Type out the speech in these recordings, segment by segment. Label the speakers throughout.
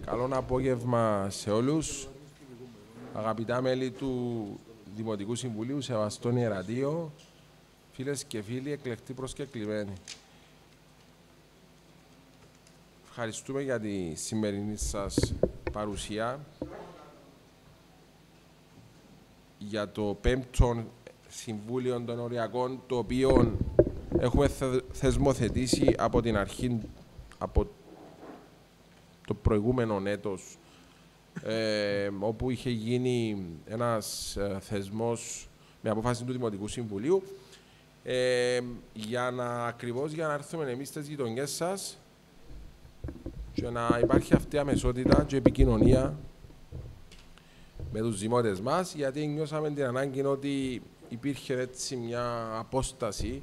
Speaker 1: Καλό απόγευμα σε όλους. Αγαπητά μέλη του Δημοτικού Συμβουλίου, σεβαστόν ιερατείο, φίλες και φίλοι, εκλεκτοί προσκεκλημένοι. Ευχαριστούμε για τη σημερινή σας παρουσία για το 5ο Συμβούλιο των Οριακών, το οποίο έχουμε θεσμοθετήσει από την αρχή, από το προηγούμενο έτος, όπου είχε γίνει ένας θεσμός με απόφαση του Δημοτικού Συμβουλίου, ακριβώς για να έρθουμε εμείς στις γειτονιές σας και να υπάρχει αυτή η αμεσότητα και επικοινωνία με τους δημότες μας, γιατί νιώσαμε την ανάγκη ότι υπήρχε έτσι μια απόσταση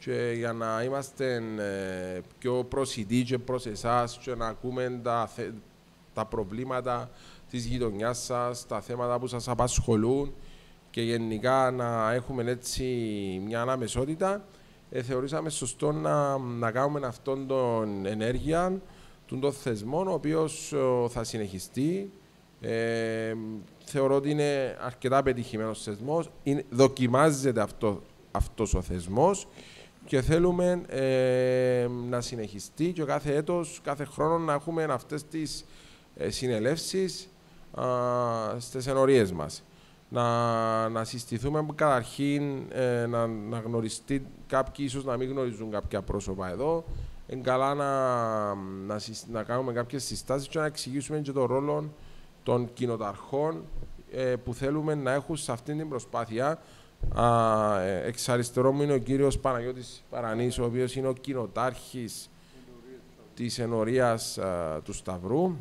Speaker 1: και για να είμαστε πιο προσιτοί και προς εσάς και να ακούμε τα προβλήματα της γειτονιάς σας, τα θέματα που σας απασχολούν και γενικά να έχουμε έτσι μια αναμεσότητα, θεωρήσαμε σωστό να κάνουμε αυτόν τον ενέργεια, τον θεσμό, ο οποίος θα συνεχιστεί. Θεωρώ ότι είναι αρκετά πετυχημένος θεσμός, δοκιμάζεται αυτός ο θεσμός και θέλουμε να συνεχιστεί και κάθε έτος, κάθε χρόνο να έχουμε αυτές τις συνελεύσεις στις ενορίες μας. Να συστηθούμε καταρχήν, να γνωριστεί κάποιοι, ίσως να μην γνωρίζουν κάποια πρόσωπα εδώ. Είναι καλά να κάνουμε κάποιες συστάσεις και να εξηγήσουμε και τον ρόλο των κοινοταρχών που θέλουμε να έχουν σε αυτή την προσπάθεια. Εξ αριστερό μου είναι ο κύριος Παναγιώτης Παρανής, ο οποίος είναι ο κοινοτάρχης της ενορίας του Σταυρού.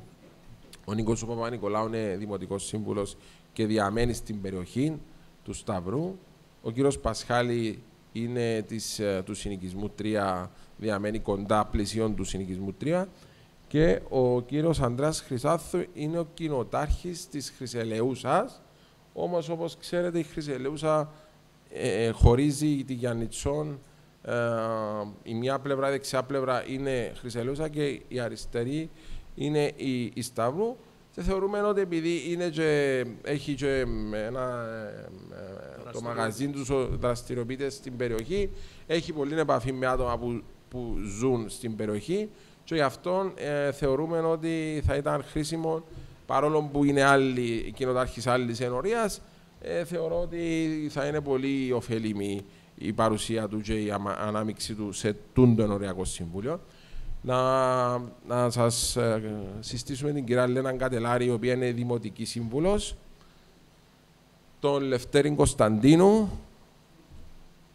Speaker 1: Ο Νίκος Παπα-Νικολάου είναι δημοτικός σύμβουλος και διαμένει στην περιοχή του Σταυρού. Ο κύριος Πασχάλη είναι του συνοικισμού 3, διαμένει κοντά πλησίον του συνοικισμού 3. Και ο κύριος Ανδρέας Χρυσάθου είναι ο κοινοτάρχης της Χρυσελεούσας. Όμως, όπως ξέρετε, η Χρυσελεούσα χωρίζει τη Γιαννιτσόν. Η μια πλευρά, η δεξιά πλευρά είναι Χρυσελεούσα και η αριστερή είναι η Σταύρου. Και θεωρούμε ότι επειδή έχει και το μαγαζί του δραστηριοποιείται στην περιοχή, έχει πολλή επαφή με άτομα που ζουν στην περιοχή. Και γι' αυτό θεωρούμε ότι θα ήταν χρήσιμο, παρόλο που είναι οι κοινοτάρχης άλλης ενορίας, θεωρώ ότι θα είναι πολύ ωφέλιμη η παρουσία του και η ανάμειξη του σε τούντο ενοριακό συμβούλιο. Να σας συστήσουμε την κυρία Λένα Κατελάρη, η οποία είναι δημοτική σύμβουλος, τον Λευτέρη Κωνσταντίνου,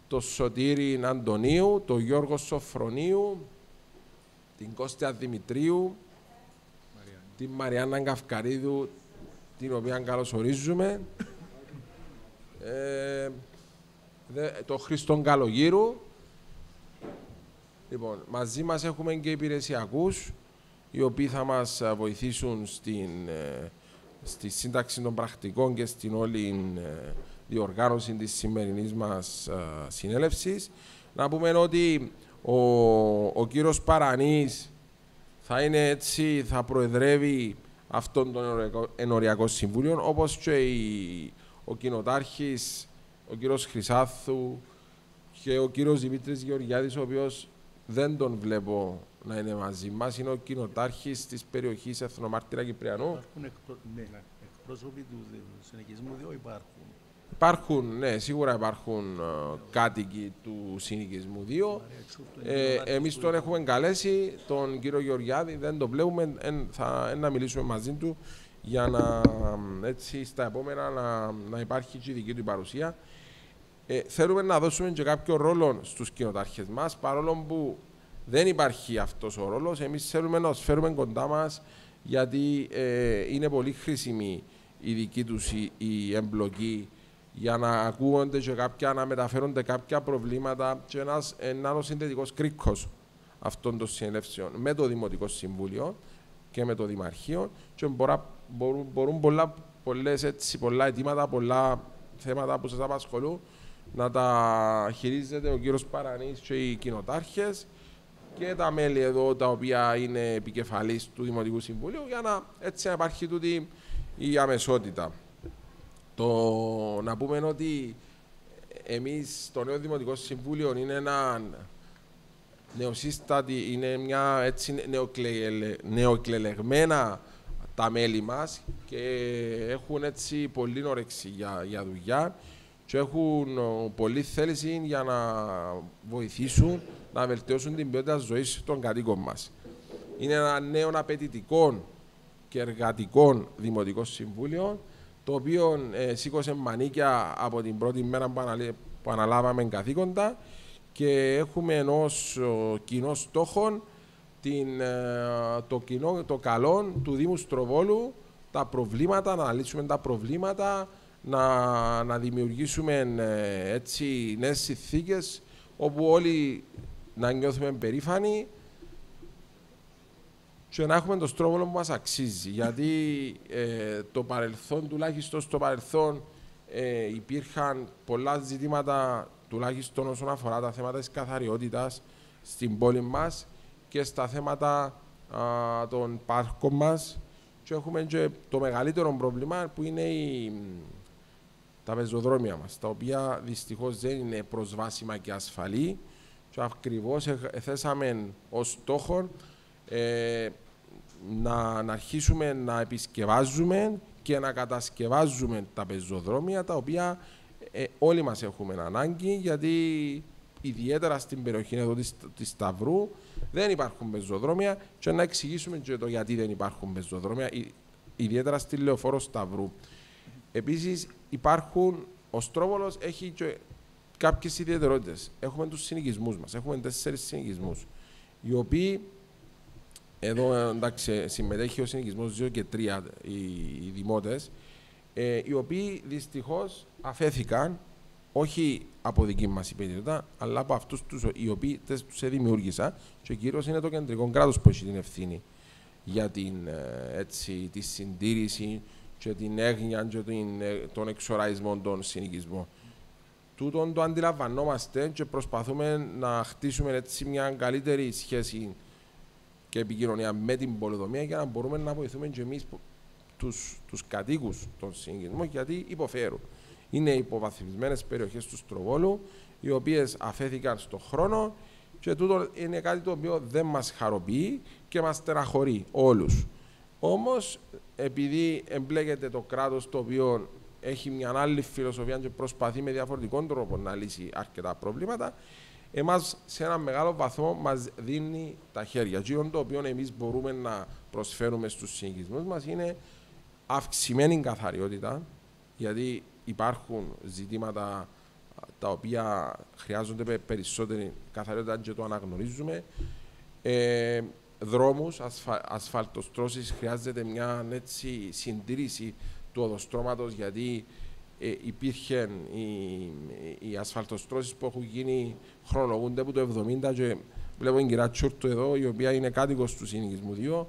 Speaker 1: τον Σωτήρη Αντωνίου, τον Γιώργο Σοφρονίου, την Κώστια Δημητρίου, την Μαριάννα Καυκαρίδου, την οποία καλωσορίζουμε, τον Χριστόν Καλογύρου. Λοιπόν, μαζί μας έχουμε και υπηρεσιακούς, οι οποίοι θα μας βοηθήσουν στη σύνταξη των πρακτικών και στην όλη διοργάνωση της σημερινής μας συνέλευσης. Να πούμε ότι ο κύριος Παρανής θα προεδρεύει αυτόν τον ενοριακό συμβούλιο, όπως και ο κοινοτάρχης, ο κύριος Χρυσάθου και ο κύριος Δημήτρης Γεωργιάδης, ο οποίος δεν τον βλέπω να είναι μαζί μας. Είναι ο κοινοτάρχης της περιοχής Εθνομάρτυρα Κυπριανού.
Speaker 2: Εκπρόσωποι του συνοικισμού 2 υπάρχουν.
Speaker 1: Υπάρχουν, ναι, σίγουρα υπάρχουν κάτοικοι του συνοικισμού 2. Εμείς τον έχουμε καλέσει, τον κύριο Γεωργιάδη, δεν τον βλέπουμε, να μιλήσουμε μαζί του για να, έτσι, στα επόμενα να υπάρχει και η δική του παρουσία. Θέλουμε να δώσουμε και κάποιο ρόλο στους κοινοτάρχες μας, παρόλο που δεν υπάρχει αυτός ο ρόλος. Εμείς θέλουμε να τους φέρουμε κοντά μας, γιατί είναι πολύ χρήσιμη η δική τους η εμπλοκή, για να ακούγονται και να μεταφέρονται κάποια προβλήματα και ένας συνδετικός κρίκος αυτών των συνελεύσεων με το Δημοτικό Συμβούλιο και με το Δημαρχείο, και μπορούν πολλά αιτήματα, πολλά θέματα που σας απασχολούν να τα χειρίζεται ο κύριος Παρανής και οι κοινοτάρχες. και τα μέλη εδώ τα οποία είναι επικεφαλής του Δημοτικού Συμβουλίου για να έτσι να υπάρχει τούτη η αμεσότητα. Να πούμε ότι εμείς το νέο Δημοτικό Συμβούλιο είναι ένα νεοσύστατη, είναι μια έτσι νεοεκλεγμένα τα μέλη μας και έχουν έτσι πολύ όρεξη για δουλειά και έχουν πολλή θέληση για να βοηθήσουν να βελτιώσουν την ποιότητα ζωής των κατοίκων μας. Είναι ένα νέο απαιτητικό και εργατικό Δημοτικό Συμβούλιο, το οποίο σήκωσε μανίκια από την πρώτη μέρα που αναλάβαμε καθήκοντα και έχουμε ενός κοινό στόχο το καλό του Δήμου Στροβόλου, τα προβλήματα, να λύσουμε τα προβλήματα, να δημιουργήσουμε έτσι νέες συνθήκες όπου όλοι να νιώθουμε περήφανοι και να έχουμε το Στρόβολο που μας αξίζει. Γιατί το παρελθόν, τουλάχιστον στο παρελθόν, υπήρχαν πολλά ζητήματα, τουλάχιστον όσον αφορά τα θέματα της καθαριότητας στην πόλη μας και στα θέματα των πάρκων μας. Και έχουμε και το μεγαλύτερο πρόβλημα που είναι τα πεζοδρόμια μας, τα οποία δυστυχώς δεν είναι προσβάσιμα και ασφαλή. Και ακριβώς θέσαμε ως στόχο να αρχίσουμε να επισκευάζουμε και να κατασκευάζουμε τα πεζοδρόμια, τα οποία όλοι μας έχουμε ανάγκη, γιατί ιδιαίτερα στην περιοχή εδώ της Σταυρού δεν υπάρχουν πεζοδρόμια και να εξηγήσουμε και το γιατί δεν υπάρχουν πεζοδρόμια, ιδιαίτερα στη Λεωφόρο Σταυρού. Επίσης ο Στρόβολος έχει και κάποιες ιδιαιτερότητες. Έχουμε τους συνοικισμούς μας, έχουμε 4 συνοικισμούς, οι οποίοι εδώ εντάξει, συμμετέχει ο συνοικισμός 2 και 3 οι δημότες, οι οποίοι δυστυχώς αφέθηκαν όχι από δική μας υπηρεσία, αλλά από αυτούς οι οποίοι τους δημιούργησαν, και κυρίως είναι το κεντρικό κράτος που έχει την ευθύνη για τη συντήρηση και την έγνοια και τον εξοραϊσμό των συνοικισμών. Τούτον το αντιλαμβανόμαστε και προσπαθούμε να χτίσουμε έτσι μια καλύτερη σχέση και επικοινωνία με την πολεοδομία για να μπορούμε να βοηθούμε και εμείς τους κατοίκους των συνοικισμών, γιατί υποφέρουν. Είναι υποβαθμισμένες περιοχές του Στροβόλου, οι οποίες αφέθηκαν στον χρόνο και τούτο είναι κάτι το οποίο δεν μας χαροποιεί και μας στεναχωρεί όλους. Όμως, επειδή εμπλέκεται το κράτος, το οποίο έχει μια άλλη φιλοσοφία και προσπαθεί με διαφορετικό τρόπο να λύσει αρκετά προβλήματα, εμάς σε ένα μεγάλο βαθμό μας δίνει τα χέρια. Εκείνο το οποίο εμείς μπορούμε να προσφέρουμε στους συνοικισμούς μας είναι αυξημένη καθαριότητα, γιατί υπάρχουν ζητήματα τα οποία χρειάζονται περισσότερη καθαριότητα και το αναγνωρίζουμε. Δρόμους, ασφαλτοστρώσεις, χρειάζεται μια έτσι συντήρηση του οδοστρώματος, γιατί υπήρχε οι ασφαλτοστρώσεις που έχουν γίνει, χρονολογούνται από το 1970 και βλέπω την κυρία Τσούρτου εδώ, η οποία είναι κάτοικος του συνοικισμού 2,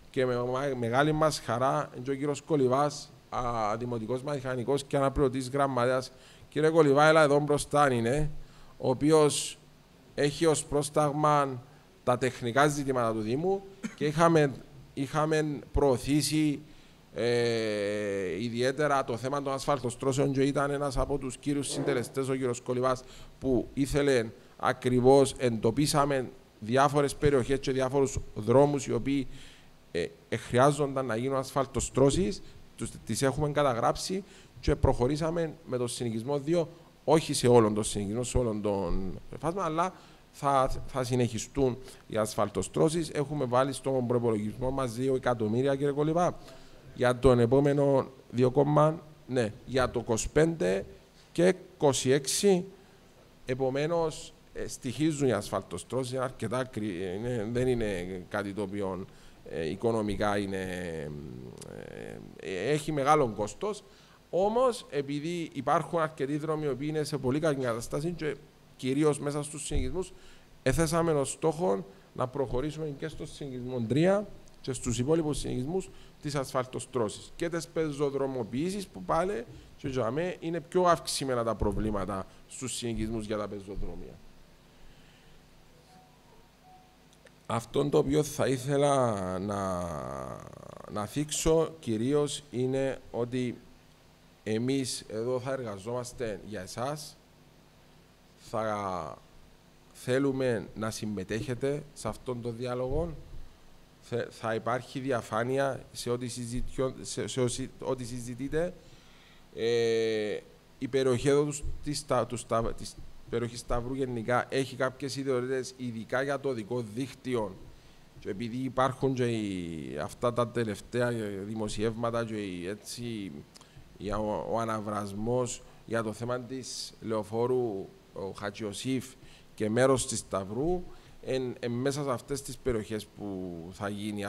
Speaker 1: και με μεγάλη μας χαρά και ο κύριος Κολυβάς, δημοτικός μηχανικός και αναπληρωτής γραμματέας. Κύριε Κολυβά, έλα εδώ μπροστά είναι, ο οποίος έχει ως πρόσταγμα τα τεχνικά ζητήματα του Δήμου και είχαμε προωθήσει ιδιαίτερα το θέμα των ασφαλτοστρώσεων και ήταν ένας από τους κύριους συντελεστές ο κύριος Κολυβάς, που ήθελε ακριβώς, εντοπίσαμε διάφορες περιοχές και διάφορους δρόμους οι οποίοι χρειάζονταν να γίνουν ασφαλτοστρώσεις, τις έχουμε καταγράψει και προχωρήσαμε με το συνοικισμό 2, όχι σε όλον τον συνοικισμό, σε όλον τον φάσμα, αλλά θα συνεχιστούν οι ασφαλτοστρώσεις. Έχουμε βάλει στον προϋπολογισμό μας 2 εκατομμύρια, κύριε Κολυβά, για τον επόμενο 2, ναι, για το 25 και 26. Επομένως, στοιχίζουν οι ασφαλτοστρώσεις, αρκετά δεν είναι κάτι το οποίο οικονομικά έχει μεγάλο κόστος. Όμως, επειδή υπάρχουν αρκετοί δρόμοι που είναι σε πολύ καλή κατάσταση και κυρίως μέσα στους συνοικισμούς, έθεσαμε ως στόχο να προχωρήσουμε και στο συνοικισμό 3 και στους υπόλοιπους συνοικισμούς τις ασφαλτοστρώσεις και τις πεζοδρομοποιήσεις, που πάλι και για μένα είναι πιο αυξημένα τα προβλήματα στους συνοικισμούς για τα πεζοδρόμια. Αυτό το οποίο θα ήθελα να θίξω κυρίως είναι ότι εμείς εδώ θα εργαζόμαστε για εσάς, θα θέλουμε να συμμετέχετε σε αυτόν τον διάλογο, θα υπάρχει διαφάνεια σε ό,τι συζητείτε. Η περιοχή εδώ της περιοχή Σταυρού γενικά έχει κάποιες ιδιότητες, ειδικά για το δικό δίκτυο. Και επειδή υπάρχουν και αυτά τα τελευταία δημοσιεύματα και ο αναβρασμός για το θέμα της λεωφόρου Χατζιωσήφ και μέρος της Σταυρού, μέσα σε αυτές τις περιοχές που θα γίνει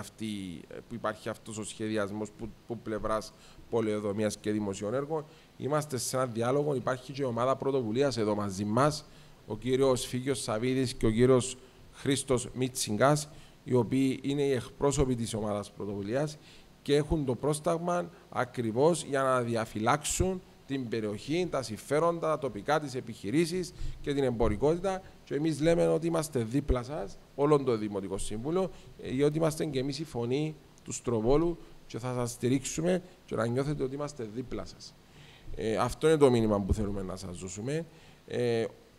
Speaker 1: που υπάρχει αυτός ο σχεδιασμός που πλευράς πολεοδομίας και δημοσίων έργων, είμαστε σε ένα διάλογο. Υπάρχει και ομάδα πρωτοβουλίας εδώ μαζί μας, ο κύριος Φίγιος Σαβίδης και ο κύριος Χρήστος Μίτσιγκας, οι οποίοι είναι οι εκπρόσωποι της ομάδας πρωτοβουλίας και έχουν το πρόσταγμα ακριβώς για να διαφυλάξουν την περιοχή, τα συμφέροντα, τα τοπικά της επιχειρήσεις και την εμπορικότητα. Και εμείς λέμε ότι είμαστε δίπλα σας, όλο το Δημοτικό Σύμβουλο, γιατί είμαστε και εμείς η φωνή του Στροβόλου και θα σας στηρίξουμε και να νιώθετε ότι είμαστε δίπλα σας. Αυτό είναι το μήνυμα που θέλουμε να σας δώσουμε.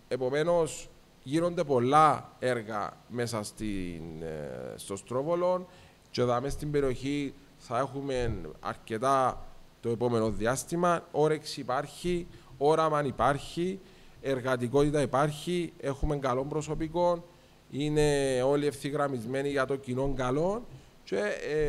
Speaker 1: Επομένως, γίνονται πολλά έργα μέσα στο Στρόβολο και εδώ μέσα στην περιοχή θα έχουμε αρκετά το επόμενο διάστημα. Όρεξη υπάρχει, όραμα υπάρχει, εργατικότητα υπάρχει, έχουμε καλό προσωπικό, είναι όλοι ευθυγραμμισμένοι για το κοινό καλό και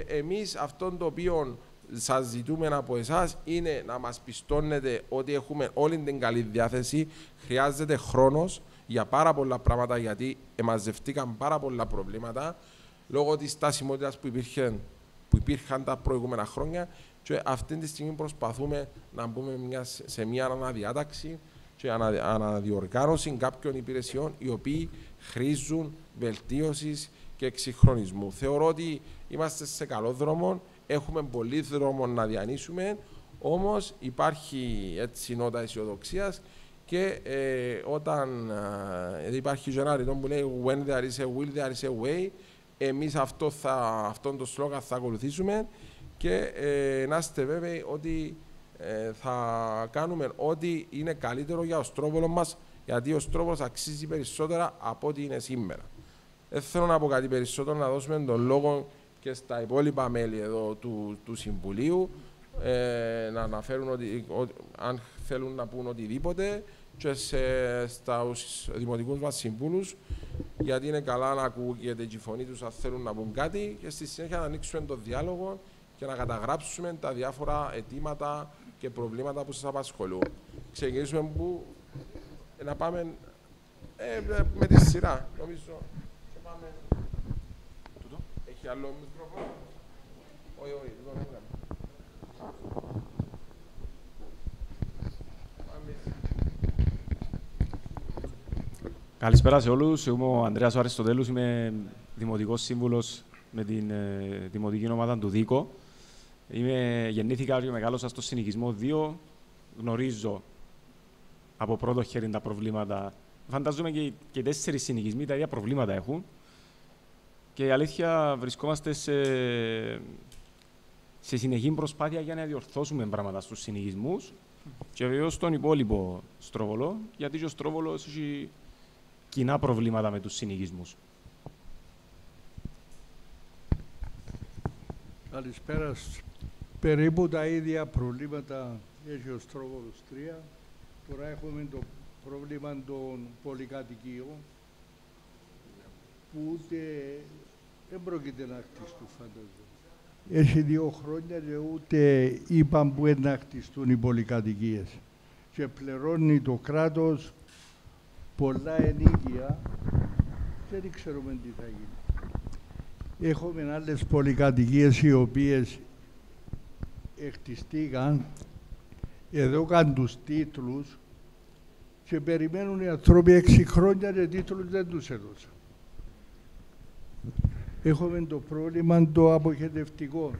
Speaker 1: εμείς αυτόν το οποίο σας ζητούμε από εσάς είναι να μας πιστώνετε ότι έχουμε όλη την καλή διάθεση. Χρειάζεται χρόνος για πάρα πολλά πράγματα, γιατί εμαζευτήκαν πάρα πολλά προβλήματα λόγω της στασιμότητας που υπήρχαν τα προηγούμενα χρόνια και αυτή τη στιγμή προσπαθούμε να μπούμε σε μια αναδιάταξη και αναδιοργάνωση κάποιων υπηρεσιών οι οποίοι χρήζουν βελτίωσης και εξυγχρονισμού. Θεωρώ ότι είμαστε σε καλό δρόμο, έχουμε πολύ δρόμο να διανύσουμε, όμως υπάρχει έτσι νότα αισιοδοξίας και όταν υπάρχει και ένα ρητό που λέει when there is a will, there is a way, εμείς αυτόν το σλόγαν θα ακολουθήσουμε και να είστε βέβαιοι ότι θα κάνουμε ό,τι είναι καλύτερο για ο Στρόβολο μας, γιατί ο Στρόβολος αξίζει περισσότερα από ό,τι είναι σήμερα. Δεν θέλω να πω κάτι περισσότερο, να δώσουμε τον λόγο και στα υπόλοιπα μέλη εδώ του Συμβουλίου να αναφέρουν αν θέλουν να πούν οτιδήποτε και στους δημοτικούς μας συμβούλους, γιατί είναι καλά να ακούγεται και η φωνή τους αν θέλουν να πούν κάτι και στη συνέχεια να ανοίξουμε τον διάλογο και να καταγράψουμε τα διάφορα αιτήματα και προβλήματα που σας απασχολούν. Ξεκινήσουμε να πάμε με τη σειρά, νομίζω. Έχει άλλο μικρόφωνο? Όχι, όχι, δεν έκαμε.
Speaker 3: Καλησπέρα σε όλους. Είμαι ο Ανδρέας Αριστοτέλους, είμαι Δημοτικός Σύμβουλος με την Δημοτική Ομάδα του ΔΙΚΟ. Γεννήθηκα και μεγάλωσα στο συνοικισμό 2. Γνωρίζω από πρώτο χέρι τα προβλήματα. Φαντάζομαι και οι 4 συνοικισμοί τα ίδια προβλήματα έχουν. Και η αλήθεια βρισκόμαστε σε συνεχή προσπάθεια για να διορθώσουμε πράγματα στους συνοικισμούς και βεβαίως στον υπόλοιπο Στρόβολο, γιατί και ο Στρόβολος έχει κοινά προβλήματα με τους συνοικισμούς.
Speaker 4: Καλησπέρα. Περίπου τα ίδια προβλήματα έχει ο Στρόβολος 3. Τώρα έχουμε το πρόβλημα των πολυκατοικίων που ούτε δεν πρόκειται να χτιστούν, φαντάζομαι. Έχει 2 χρόνια και ούτε είπαν που είναι να χτιστούν οι πολυκατοικίες. Και πληρώνει το κράτος πολλά ενοίκια και δεν ξέρουμε τι θα γίνει. Έχουμε άλλες πολυκατοικίες οι οποίες χτιστήκαν, εδώ κάνουν τους τίτλους και περιμένουν οι άνθρωποι 6 χρόνια και τίτλους δεν τους έδωσαν. Έχουμε το πρόβλημα το αποχετευτικό.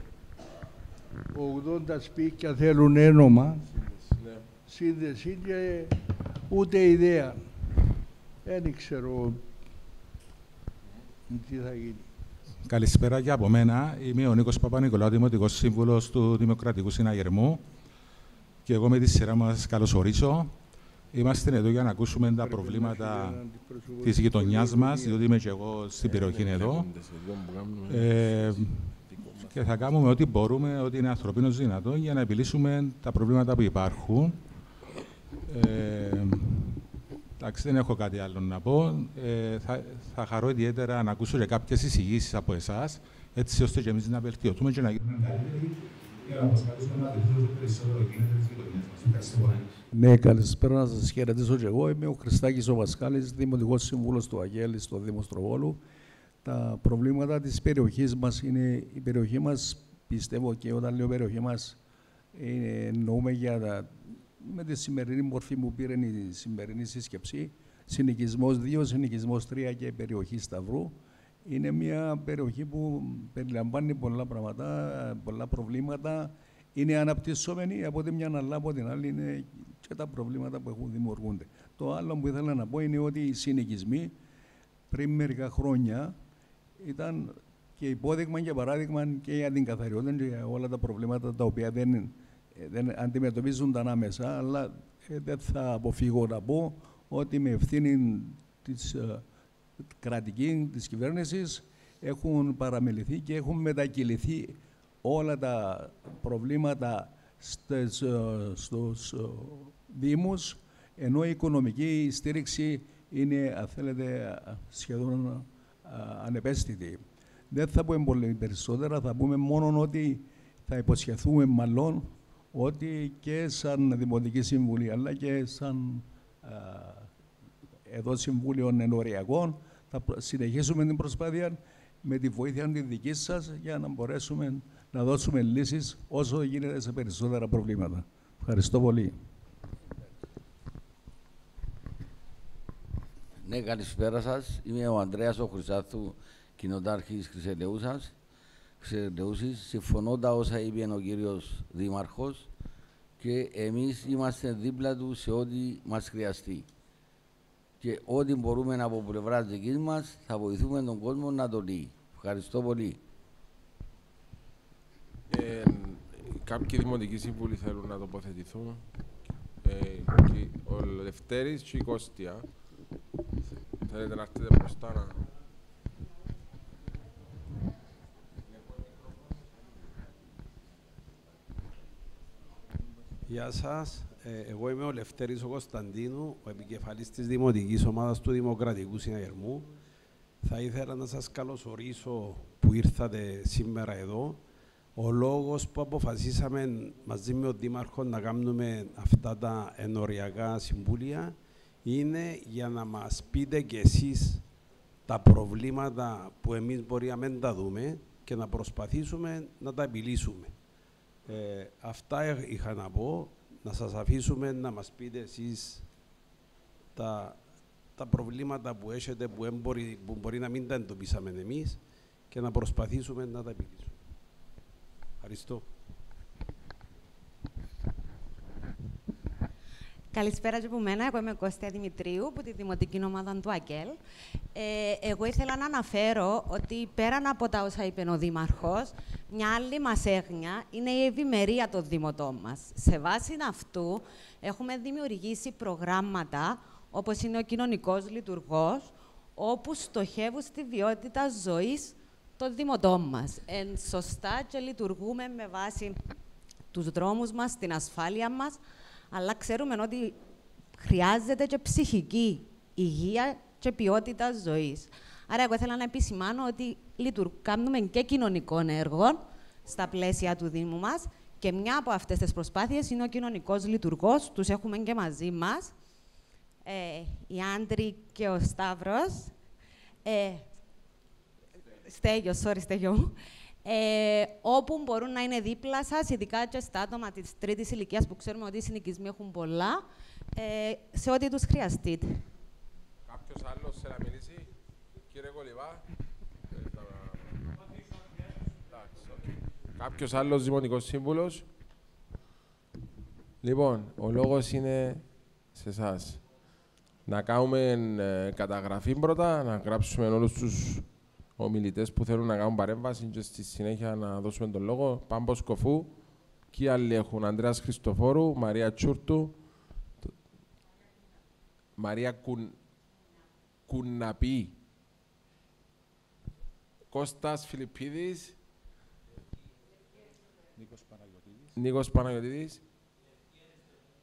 Speaker 4: 80 σπίτια θέλουν ένομα, σύνδεση και ούτε ιδέα. Δεν ξέρω. Τι θα γίνει.
Speaker 5: Καλησπέρα και από μένα. Είμαι ο Νίκος Παπα-Νικολάου, Δημοτικός Σύμβουλος του Δημοκρατικού Συναγερμού και εγώ με τη σειρά μας καλωσορίσω. Είμαστε εδώ για να ακούσουμε τα προβλήματα της γειτονιάς μας, διότι είμαι και εγώ στην περιοχή εδώ. Και θα κάνουμε ό,τι μπορούμε, ό,τι είναι ανθρωπίνως δυνατό, για να επιλύσουμε τα προβλήματα που υπάρχουν. Εντάξει, δεν έχω κάτι άλλο να πω. Θα χαρώ ιδιαίτερα να ακούσω και κάποιες εισηγήσεις από εσάς, έτσι ώστε και εμείς να βελτιωθούμε και να γίνουμε καλύτεροι για να προσπαθήσουμε να βελτιώσουμε περισσότερο γίνεται τις γειτονιές μας. Ευχαριστώ πολύ.
Speaker 4: Ναι, καλησπέρα, να σας χαιρετήσω και εγώ. Είμαι ο Χριστάκης ο Βασκάλης, Δημοτικός Σύμβουλος του Αγέλη στο Δήμο Στροβόλου. Τα προβλήματα της περιοχής μας είναι η περιοχή μας, πιστεύω, και όταν λέω περιοχή μας, εννοούμε με τη σημερινή μορφή που πήρε η σημερινή σύσκεψη, συνοικισμός 2, συνοικισμός 3 και περιοχή Σταυρού. Είναι μια περιοχή που περιλαμβάνει πολλά πράγματα, πολλά προβλήματα. Είναι αναπτυσσόμενη από τη μια, αλλά από την άλλη είναι και τα προβλήματα που έχουν δημιουργούνται. Το άλλο που ήθελα να πω είναι ότι οι συνοικισμοί πριν μερικά χρόνια ήταν και υπόδειγμα και παράδειγμα και για την καθαριότητα και για όλα τα προβλήματα τα οποία δεν αντιμετωπίζονταν άμεσα, αλλά δεν θα αποφύγω να πω ότι με ευθύνη της κρατική, της κυβέρνησης, έχουν παραμεληθεί και έχουν μετακυληθεί όλα τα προβλήματα στους Δήμους, ενώ η οικονομική στήριξη είναι, αν θέλετε, σχεδόν ανεπαίσθητη. Δεν θα πούμε πολύ περισσότερα, θα πούμε μόνο ότι θα υποσχεθούμε μάλλον ότι και σαν Δημοτική Συμβουλή, αλλά και σαν εδώ Συμβούλιο Ενοριακών, θα συνεχίσουμε την προσπάθεια με τη βοήθεια τη δική σας για να μπορέσουμε να δώσουμε λύσεις όσο γίνεται σε περισσότερα προβλήματα. Ευχαριστώ πολύ.
Speaker 6: Ναι, καλησπέρα σας. Είμαι ο Ανδρέας ο Χρυσάθου, κοινοτάρχης Χρυσελεούσης. Συμφωνώ τα όσα είπε ο κύριος Δήμαρχος και εμείς είμαστε δίπλα του σε ό,τι μας χρειαστεί. Και ό,τι μπορούμε από πλευράς δικής μας θα βοηθούμε τον κόσμο να το λύει. Ευχαριστώ πολύ.
Speaker 1: Κάποιοι δημοτικοί σύμβουλοι θέλουν να τοποθετηθούν. Ο Λευτέρης και η Κώστια. Θέλετε να έρθετε μπροστά να...
Speaker 7: Γεια σας. Εγώ είμαι ο Λευτέρης ο Κωνσταντίνου, ο επικεφαλής της Δημοτικής Ομάδας του Δημοκρατικού Συναγερμού. Θα ήθελα να σας καλωσορίσω που ήρθατε σήμερα εδώ. Ο λόγος που αποφασίσαμε μαζί με τον Δήμαρχο να κάνουμε αυτά τα ενοριακά συμβούλια είναι για να μας πείτε κι εσείς τα προβλήματα που εμείς μπορεί να μην τα δούμε και να προσπαθήσουμε να τα επιλύσουμε. Αυτά είχα να πω, να σας αφήσουμε να μας πείτε εσείς τα προβλήματα που έχετε που μπορεί να μην τα εντοπίσαμε εμείς και να προσπαθήσουμε να τα επιλύσουμε. Ευχαριστώ.
Speaker 8: Καλησπέρα και από μένα. Εγώ είμαι Κώστια Δημητρίου από τη Δημοτική Ομάδα του ΑΚΕΛ. Εγώ ήθελα να αναφέρω ότι πέραν από τα όσα είπε ο Δήμαρχος, μια άλλη μας έγνοια είναι η ευημερία των δημοτών μας. Σε βάση αυτού έχουμε δημιουργήσει προγράμματα όπως είναι ο κοινωνικός λειτουργός, όπου στοχεύουν στη ποιότητα ζωής των δημοτών μας. Σωστά και λειτουργούμε με βάση τους δρόμους μας, την ασφάλεια μας, αλλά ξέρουμε ότι χρειάζεται και ψυχική υγεία και ποιότητα ζωής. Άρα, εγώ ήθελα να επισημάνω ότι κάνουμε και κοινωνικών έργων στα πλαίσια του Δήμου μας και μια από αυτές τις προσπάθειες είναι ο κοινωνικός λειτουργός. Τους έχουμε και μαζί μας. Οι Άντροι και ο Σταύρος. Στέγιο μου. Όπου μπορούν να είναι δίπλα σας, ειδικά και στα άτομα της τρίτης ηλικίας που ξέρουμε ότι οι συνοικισμοί έχουν πολλά, σε ό,τι τους χρειαστείτε.
Speaker 1: Κάποιος άλλος θέλει να μιλήσει, κύριε Κολυβά? Κάποιος άλλος δημοτικός σύμβουλος? Λοιπόν, ο λόγος είναι σε εσάς. Να κάνουμε καταγραφή πρώτα, να γράψουμε όλους τους ομιλητές που θέλουν να κάνουν παρέμβαση και στη συνέχεια να δώσουμε τον λόγο. Πάμπος Κοφού. Ποιοι άλλοι έχουν? Ανδρέας Χριστοφόρου, Μαρία Τσούρτου, Μαρία Κουναπή, Κώστας Φιλιππίδης, Νίκος Παναγιωτίδης,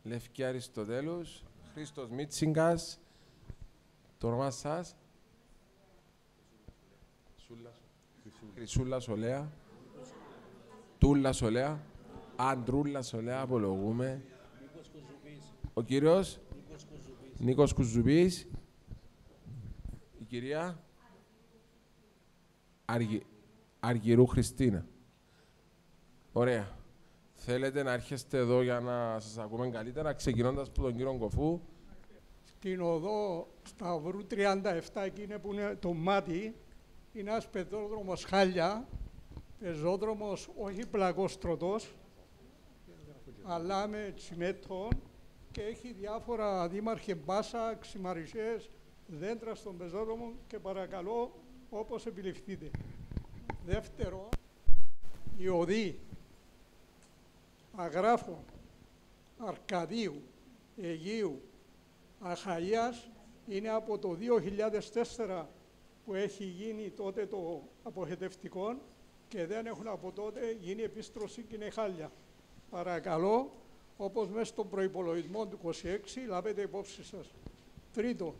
Speaker 1: Λευκή Αριστοτέλους, Χρήστος Μίτσιγκας, το όνομα σας, Χρυσούλα Σολέα, Τούλα Σολέα, Αντρούλα Σολέα, απολογούμε. Ο κύριος Νίκος Κουζουπής, η κυρία Αργυρού Χριστίνα. Ωραία. Θέλετε να έρχεστε εδώ για να σας ακούμε καλύτερα, ξεκινώντας από τον κύριο Κοφού.
Speaker 4: Στην οδό Σταυρού 37, εκείνη που είναι το μάτι, είναι ένας πεζόδρομος χάλια, πεζόδρομος όχι πλακόστρωτος, αλλά με τσιμέτο και έχει διάφορα δήμαρχε μπάσα, ξημαρισές, δέντρα στον πεζόδρομο και παρακαλώ όπως επιληφθείτε. Δεύτερο, η οδή Αγράφων, Αρκαδίου, Αιγείου, Αχαΐας είναι από το 2004 που έχει γίνει τότε το αποχετευτικό και δεν έχουν από τότε γίνει επίστρωση και είναι χάλια. Παρακαλώ, όπως μέσα στον προϋπολογισμό του 26, λάβετε υπόψη σας. Τρίτο,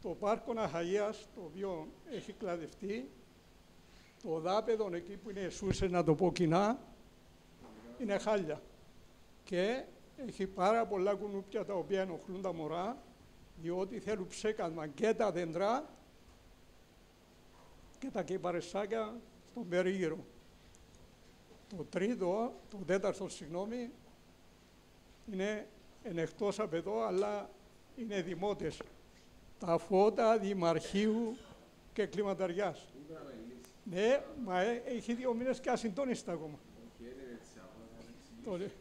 Speaker 4: το πάρκο Αχαΐας, το οποίο έχει κλαδευτεί, το δάπεδο εκεί που είναι σούσες, να το πω κοινά, είναι χάλια. Και έχει πάρα πολλά κουνούπια τα οποία ενοχλούν τα μωρά, διότι θέλουν ψέκασμα και τα δέντρα και τα κυπαρεσάκια στον περίγυρο. Το τέταρτο, συγγνώμη, είναι εκτός από εδώ, αλλά είναι δημότες. Τα φώτα Δημαρχείου και Κλιματαριάς. Ναι, μα έχει 2 μήνες και ασυντόνιστα ακόμα. Τότε.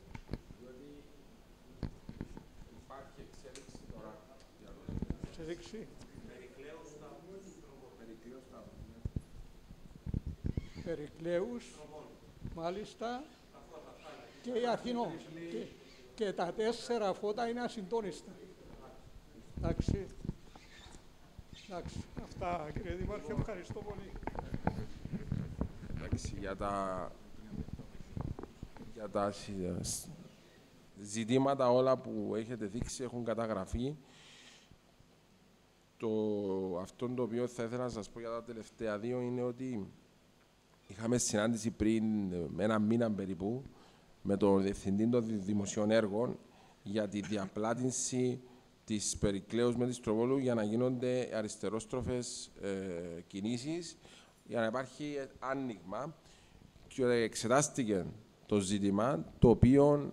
Speaker 1: Υπάρχει εξέλιξη τώρα.
Speaker 4: Εξέλιξη. Περικλέους, μάλιστα, και η Αθηνό. Και τα 4 φώτα είναι ασυντόνιστα. Εντάξει. Αυτά, κύριε Δήμαρχε, ευχαριστώ πολύ.
Speaker 1: Εντάξει, για τα ζητήματα όλα που έχετε δείξει έχουν καταγραφεί. Αυτό το οποίο θα ήθελα να σας πω για τα τελευταία 2 είναι ότι είχαμε συνάντηση πριν με 1 μήνα περίπου με τον Διευθυντή των Δημοσίων Έργων για τη διαπλάτηση της Περικλέους με τη Στροβόλου για να γίνονται αριστερόστροφες κινήσεις, για να υπάρχει άνοιγμα, και εξετάστηκε το ζήτημα, το οποίο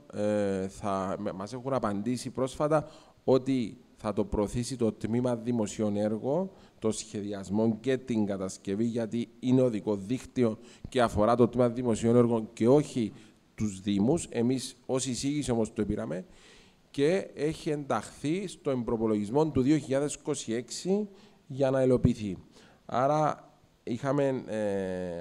Speaker 1: μας έχουν απαντήσει πρόσφατα ότι θα το προωθήσει το Τμήμα Δημοσίων Έργων, το σχεδιασμό και την κατασκευή, γιατί είναι οδικό δίκτυο και αφορά το Τμήμα Δημοσίων Έργων και όχι τους Δήμους. Εμείς ως εισήγηση όμως το πήραμε και έχει ενταχθεί στο προπολογισμό του 2026 για να υλοποιηθεί. Άρα είχαμε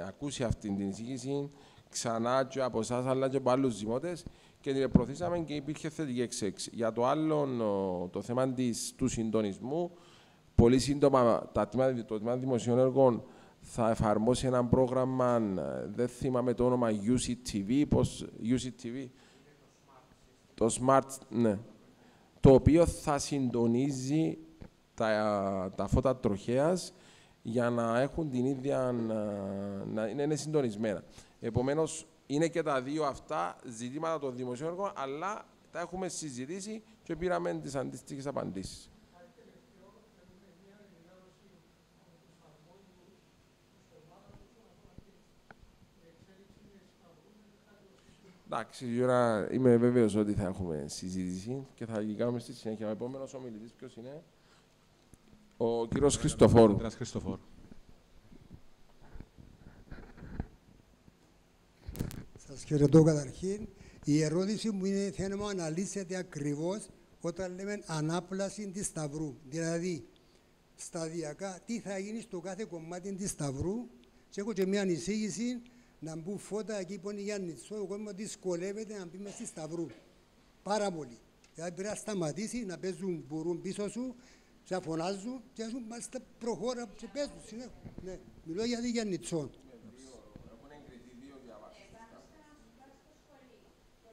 Speaker 1: ακούσει αυτή την εισήγηση ξανά και από εσάς αλλά και από άλλους δημότες και την προωθήσαμε και υπήρχε θετική εξέλιξη. Για το άλλο, το θέμα του συντονισμού, πολύ σύντομα το Τμήμα Δημοσίων Έργων θα εφαρμόσει ένα πρόγραμμα, δεν θυμάμαι το όνομα, UCTV, UCTV, το Smart, ναι, το οποίο θα συντονίζει τα φώτα τροχέας για να έχουν την ίδια, να είναι συντονισμένα. Επομένως, είναι και τα 2 αυτά ζητήματα των δημοσίων έργων, αλλά τα έχουμε συζητήσει και πήραμε τις αντίστοιχες απαντήσεις. Εντάξει, είμαι βέβαιος ότι θα έχουμε συζήτηση και θα κάνουμε στη συνέχεια. Ο επόμενος ομιλητής ποιος είναι? Ο κύριος Χριστοφόρου.
Speaker 9: Σας χαιρετώ καταρχήν. Η ερώτηση μου είναι, θέλω να αναλύσετε ακριβώς όταν λέμε ανάπλαση της Σταυρού. Δηλαδή, σταδιακά τι θα γίνει στο κάθε κομμάτι της Σταυρού και έχω και μια εισήγηση να μπουν φώτα εκεί που είναι η Γιάννητσό, ο κόσμος δυσκολεύεται να μπει μες στη Σταυρού. Πάρα πολύ. Δηλαδή πρέπει να σταματήσει, να παίζουν μπορούν πίσω σου, να φωνάζουν και να σου μάλιστα προχώρα και παίζουν συνέχεια. Ναι, μιλώ για τη Γιάννητσό.
Speaker 1: Έχουν εγκριθεί 2 διαβάσεις.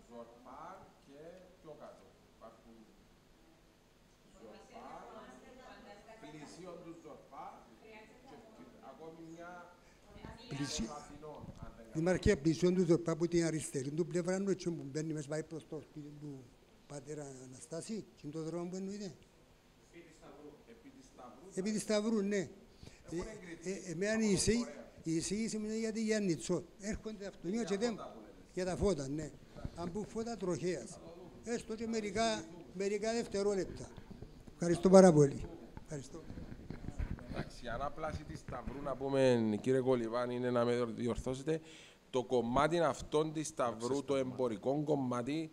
Speaker 1: Ζορπάρ και πιο κάτω. Υπάρχουν Ζορπάρ, πλησίον του Ζορπάρ και ακόμη μια Αθηνών.
Speaker 9: Δημάρχε, πλησίον του Ζορπάρ που την αριστερή του πλευρά είναι έτσι που μπαίνει μέσα πάει προς το σπίτι του πατέρα Αναστάση και είναι το δρόμο που εννοείται. Επί της Σταυρού, ναι. Εμένα η εισήγηση μου είναι για τη Γιάννητσό. Έρχονται αυτονία και δεν... Για τα φώτα, ναι. Αν πούν φώτα τροχέας. Έστω και μερικά δευτερόλεπτα. Ευχαριστώ πάρα πολύ. Ευχαριστώ.
Speaker 1: Εντάξει, η ανάπλαση της Σταυρού, να πούμε, κύριε Κολιβάν, είναι να με διορθώσετε. Το κομμάτι αυτών της Σταυρού, το εμπορικό κομμάτι,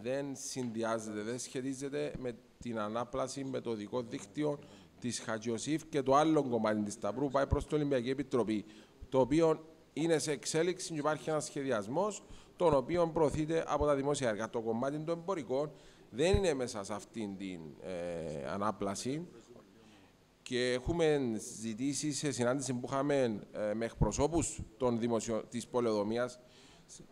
Speaker 1: δεν συνδυάζεται, δεν σχετίζεται με την ανάπλαση με το δικό δίκτυο της Χατζιωσήφ και το άλλο κομμάτι της Σταυρού πάει προς την Ολυμπιακή Επιτροπή, το οποίο είναι σε εξέλιξη και υπάρχει ένας σχεδιασμός, τον οποίο προωθείται από τα δημόσια έργα. Το κομμάτι των εμπορικών δεν είναι μέσα σε αυτήν την ανάπλαση και έχουμε ζητήσει σε συνάντηση που είχαμε με εκπροσώπους της πολεοδομίας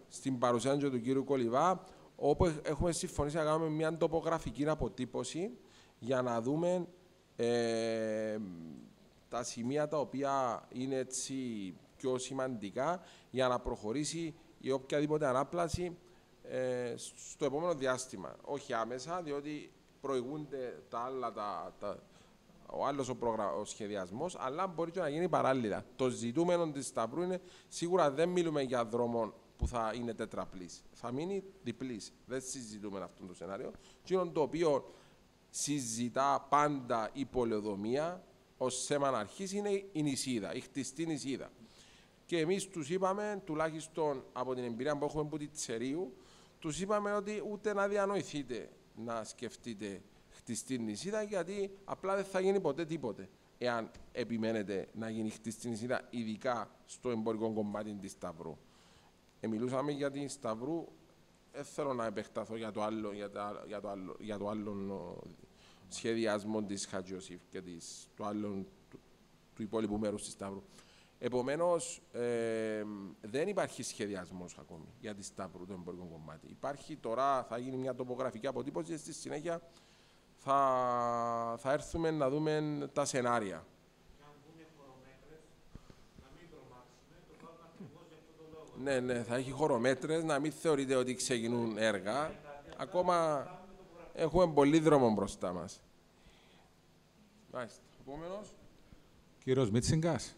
Speaker 1: στην παρουσία του κύριου Κολιβά, όπου έχουμε συμφωνήσει να κάνουμε μια τοπογραφική αποτύπωση για να δούμε τα σημεία τα οποία είναι έτσι πιο σημαντικά για να προχωρήσει η οποιαδήποτε ανάπλαση στο επόμενο διάστημα. Όχι άμεσα, διότι προηγούνται τα άλλα, ο άλλος ο σχεδιασμός, αλλά μπορεί και να γίνει παράλληλα. Το ζητούμενο της Σταυρού είναι, σίγουρα δεν μιλούμε για δρόμο που θα είναι τετραπλής. Θα μείνει διπλής. Δεν συζητούμε αυτό το σενάριο. Και το οποίο συζητά πάντα η πολεοδομία ως θέμα να αρχίσει είναι η νησίδα, η χτιστή νησίδα. Και εμείς τους είπαμε, τουλάχιστον από την εμπειρία που έχουμε από τη Τσερίου, τους είπαμε ότι ούτε να διανοηθείτε να σκεφτείτε χτιστή νησίδα, γιατί απλά δεν θα γίνει ποτέ τίποτε εάν επιμένετε να γίνει χτιστή νησίδα, ειδικά στο εμπορικό κομμάτι της Σταυρού. Μιλούσαμε για την Σταυρού, δεν θέλω να επεκταθώ για το άλλο σχεδιασμό της Χατζιωσήφ και του υπόλοιπου μέρους της Σταυρού. Επομένως, δεν υπάρχει σχεδιασμός ακόμη για τη Σταυρού, το εμπορικό κομμάτι. Υπάρχει τώρα, θα γίνει μια τοπογραφική αποτύπωση και στη συνέχεια θα έρθουμε να δούμε τα σενάρια. Ναι, θα έχει χωρομέτρες, να μην θεωρείτε ότι ξεκινούν έργα. Ακόμα έχουμε πολύ δρόμο μπροστά μας. Μάλιστα. Επόμενος.
Speaker 5: Κύριος Μίτσιγκας.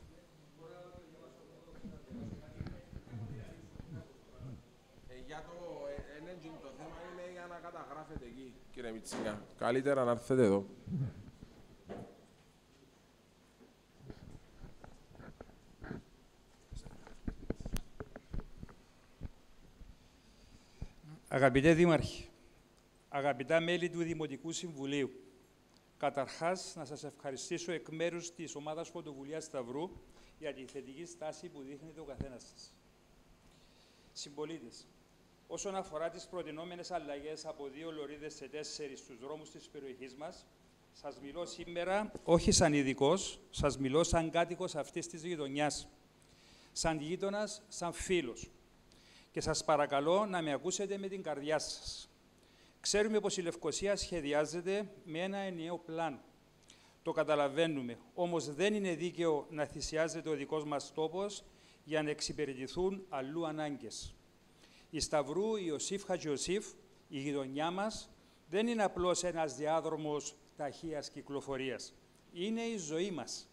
Speaker 1: Το θέμα είναι για να καταγράφετε εκεί, κύριε Μίτσιγκα. Καλύτερα να έρθετε εδώ.
Speaker 10: Αγαπητέ Δήμαρχε, αγαπητά μέλη του Δημοτικού Συμβουλίου, καταρχάς να σας ευχαριστήσω εκ μέρους της Ομάδας Πρωτοβουλίας Σταυρού για τη θετική στάση που δείχνετε ο καθένας σας. Συμπολίτες, όσον αφορά τις προτινόμενες αλλαγές από 2 λωρίδες σε 4 στους δρόμους της περιοχής μας, σας μιλώ σήμερα όχι σαν ειδικός, σας μιλώ σαν κάτοικος αυτής της γειτονιάς, σαν γείτονας, σαν φίλος. Και σας παρακαλώ να με ακούσετε με την καρδιά σας. Ξέρουμε πως η Λευκοσία σχεδιάζεται με ένα ενιαίο πλάν. Το καταλαβαίνουμε, όμως δεν είναι δίκαιο να θυσιάζεται ο δικός μας τόπος για να εξυπηρετηθούν αλλού ανάγκες. Η Σταυρού Ιωσήφ Χατζιωσήφ, η γειτονιά μας, δεν είναι απλώς ένας διάδρομος ταχείας κυκλοφορίας. Είναι η ζωή μας.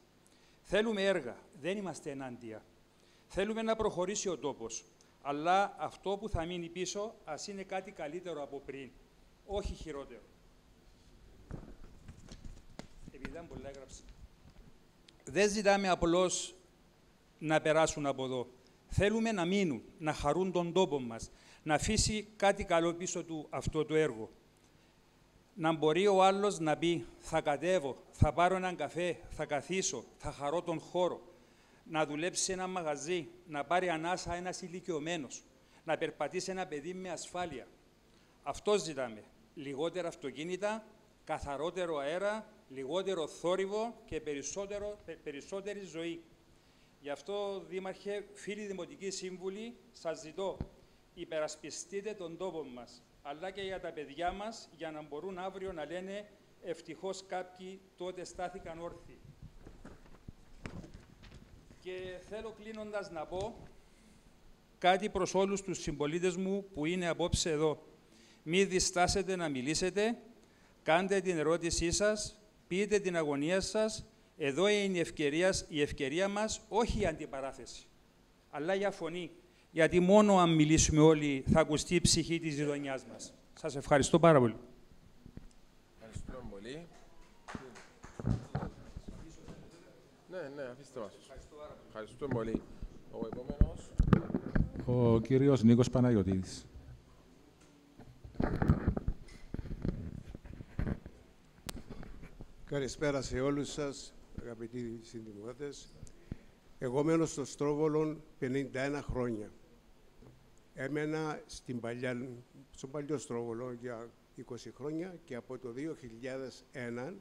Speaker 10: Θέλουμε έργα, δεν είμαστε ενάντια. Θέλουμε να προχωρήσει ο τόπος, αλλά αυτό που θα μείνει πίσω ας είναι κάτι καλύτερο από πριν, όχι χειρότερο. Επειδή ήταν πολλά έγραψα. Δεν ζητάμε απλώς να περάσουν από εδώ. Θέλουμε να μείνουν, να χαρούν τον τόπο μας, να αφήσει κάτι καλό πίσω του αυτό το έργο. Να μπορεί ο άλλος να πει θα κατέβω, θα πάρω έναν καφέ, θα καθίσω, θα χαρώ τον χώρο. Να δουλέψει σε ένα μαγαζί, να πάρει ανάσα ένας ηλικιωμένος, να περπατήσει ένα παιδί με ασφάλεια. Αυτό ζητάμε. Λιγότερα αυτοκίνητα, καθαρότερο αέρα, λιγότερο θόρυβο και περισσότερη ζωή. Γι' αυτό, Δήμαρχε, φίλοι Δημοτικοί Σύμβουλοι, σας ζητώ, υπερασπιστείτε τον τόπο μας, αλλά και για τα παιδιά μας, για να μπορούν αύριο να λένε ευτυχώς κάποιοι τότε στάθηκαν όρθιοι. Και θέλω κλείνοντας να πω κάτι προς όλους τους συμπολίτες μου που είναι απόψε εδώ. Μην διστάσετε να μιλήσετε, κάντε την ερώτησή σας, πείτε την αγωνία σας. Εδώ είναι η ευκαιρία μας, όχι η αντιπαράθεση, αλλά για φωνή. Γιατί μόνο αν μιλήσουμε όλοι θα ακουστεί η ψυχή της γειτονιάς μας. Σας ευχαριστώ πάρα πολύ.
Speaker 1: Ευχαριστούμε πολύ. Ναι, αφήστε μας. Ευχαριστούμε πολύ. Ο επόμενος.
Speaker 5: Ο κύριος Νίκος Παναγιωτίδης.
Speaker 11: Καλησπέρα σε όλους σας, αγαπητοί συνδημότες. Εγώ μένω στο Στρόβολο 51 χρόνια. Έμενα στον παλιό Στρόβολο για 20 χρόνια και από το 2001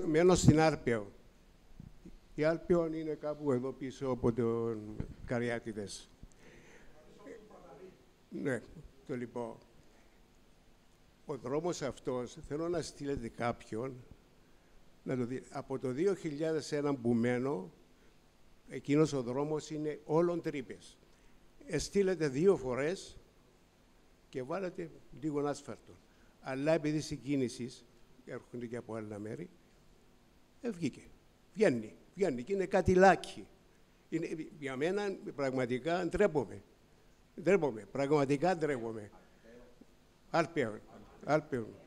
Speaker 11: μένω στην Άρπαιο. Η Άρπαιο είναι κάπου εδώ πίσω από τον Καριάτιδες. Ναι, το λοιπόν. Ο δρόμος αυτός, θέλω να στείλετε κάποιον, να το δει. Από το 2001 που μένω, εκείνος ο δρόμος είναι όλων τρύπες. Στείλετε 2 φορές και βάλετε λίγο άσφαλτο. Αλλά επειδή συγκίνησης, έρχονται και από άλλα μέρη, βγήκε. Βγαίνει και είναι κάτι λάκι. Για μένα πραγματικά ντρέπομαι. Πραγματικά ντρέπομαι. Άρπαιο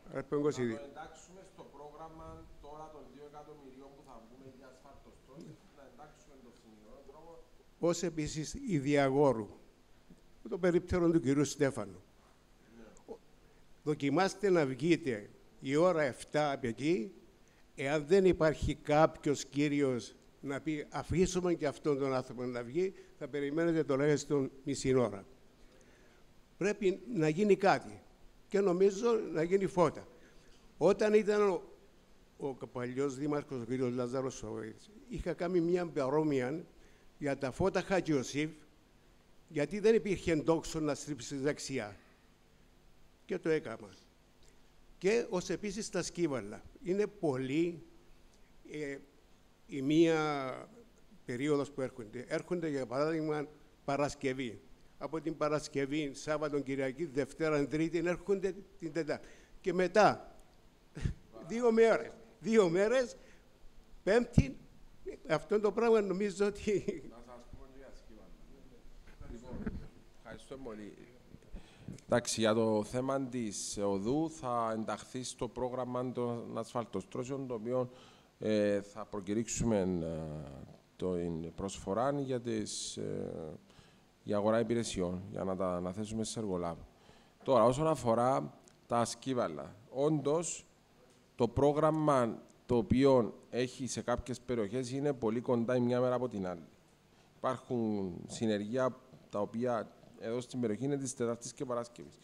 Speaker 11: 22.
Speaker 1: Να το εντάξουμε στο πρόγραμμα τώρα των 2 εκατομμυρίων που θα βγούμε για ασφάλτωστο, να εντάξουμε το σημείο δρόμο.
Speaker 11: Ως επίσης η Διαγόρου, το περίπτερο του κυρίου Στέφανου. Ναι. Δοκιμάστε να βγείτε η ώρα 7 από εκεί, εάν δεν υπάρχει κάποιος κύριος να πει αφήσουμε και αυτόν τον άνθρωπο να βγει, θα περιμένετε τουλάχιστον μισή ώρα. Πρέπει να γίνει κάτι. Και νομίζω να γίνει φώτα. Όταν ήταν ο παλιός δήμαρχος, ο κ. Λάζαρος, είχα κάνει μια παρόμοια για τα φώτα Χατζιωσήφ, γιατί δεν υπήρχε ντόξο να στρίψει δεξιά. Και το έκανα. Και ως επίσης τα σκύβαλα. Είναι πολύ η μία περίοδος που έρχονται. Έρχονται, για παράδειγμα, Παρασκευή. Από την Παρασκευή, Σάββατο, Κυριακή, Δευτέρα, Τρίτη, έρχονται την Τετάρτη. Και μετά, 2 μέρες, Πέμπτη, αυτό το πράγμα νομίζω ότι...
Speaker 1: Να σας πούμε για σκύβαλα. Λοιπόν, ευχαριστώ πολύ. Εντάξει, για το θέμα της οδού θα ενταχθεί στο πρόγραμμα των ασφαλτοστρώσεων, το οποίο θα προκηρύξουμε την προσφορά για τις... για αγορά υπηρεσιών, για να τα αναθέσουμε σε εργολάβο. Τώρα, όσον αφορά τα σκύβαλα, όντως, το πρόγραμμα το οποίο έχει σε κάποιες περιοχές είναι πολύ κοντά η μια μέρα από την άλλη. Υπάρχουν συνεργεία τα οποία εδώ στην περιοχή είναι της Τετάρτης και Παρασκευής.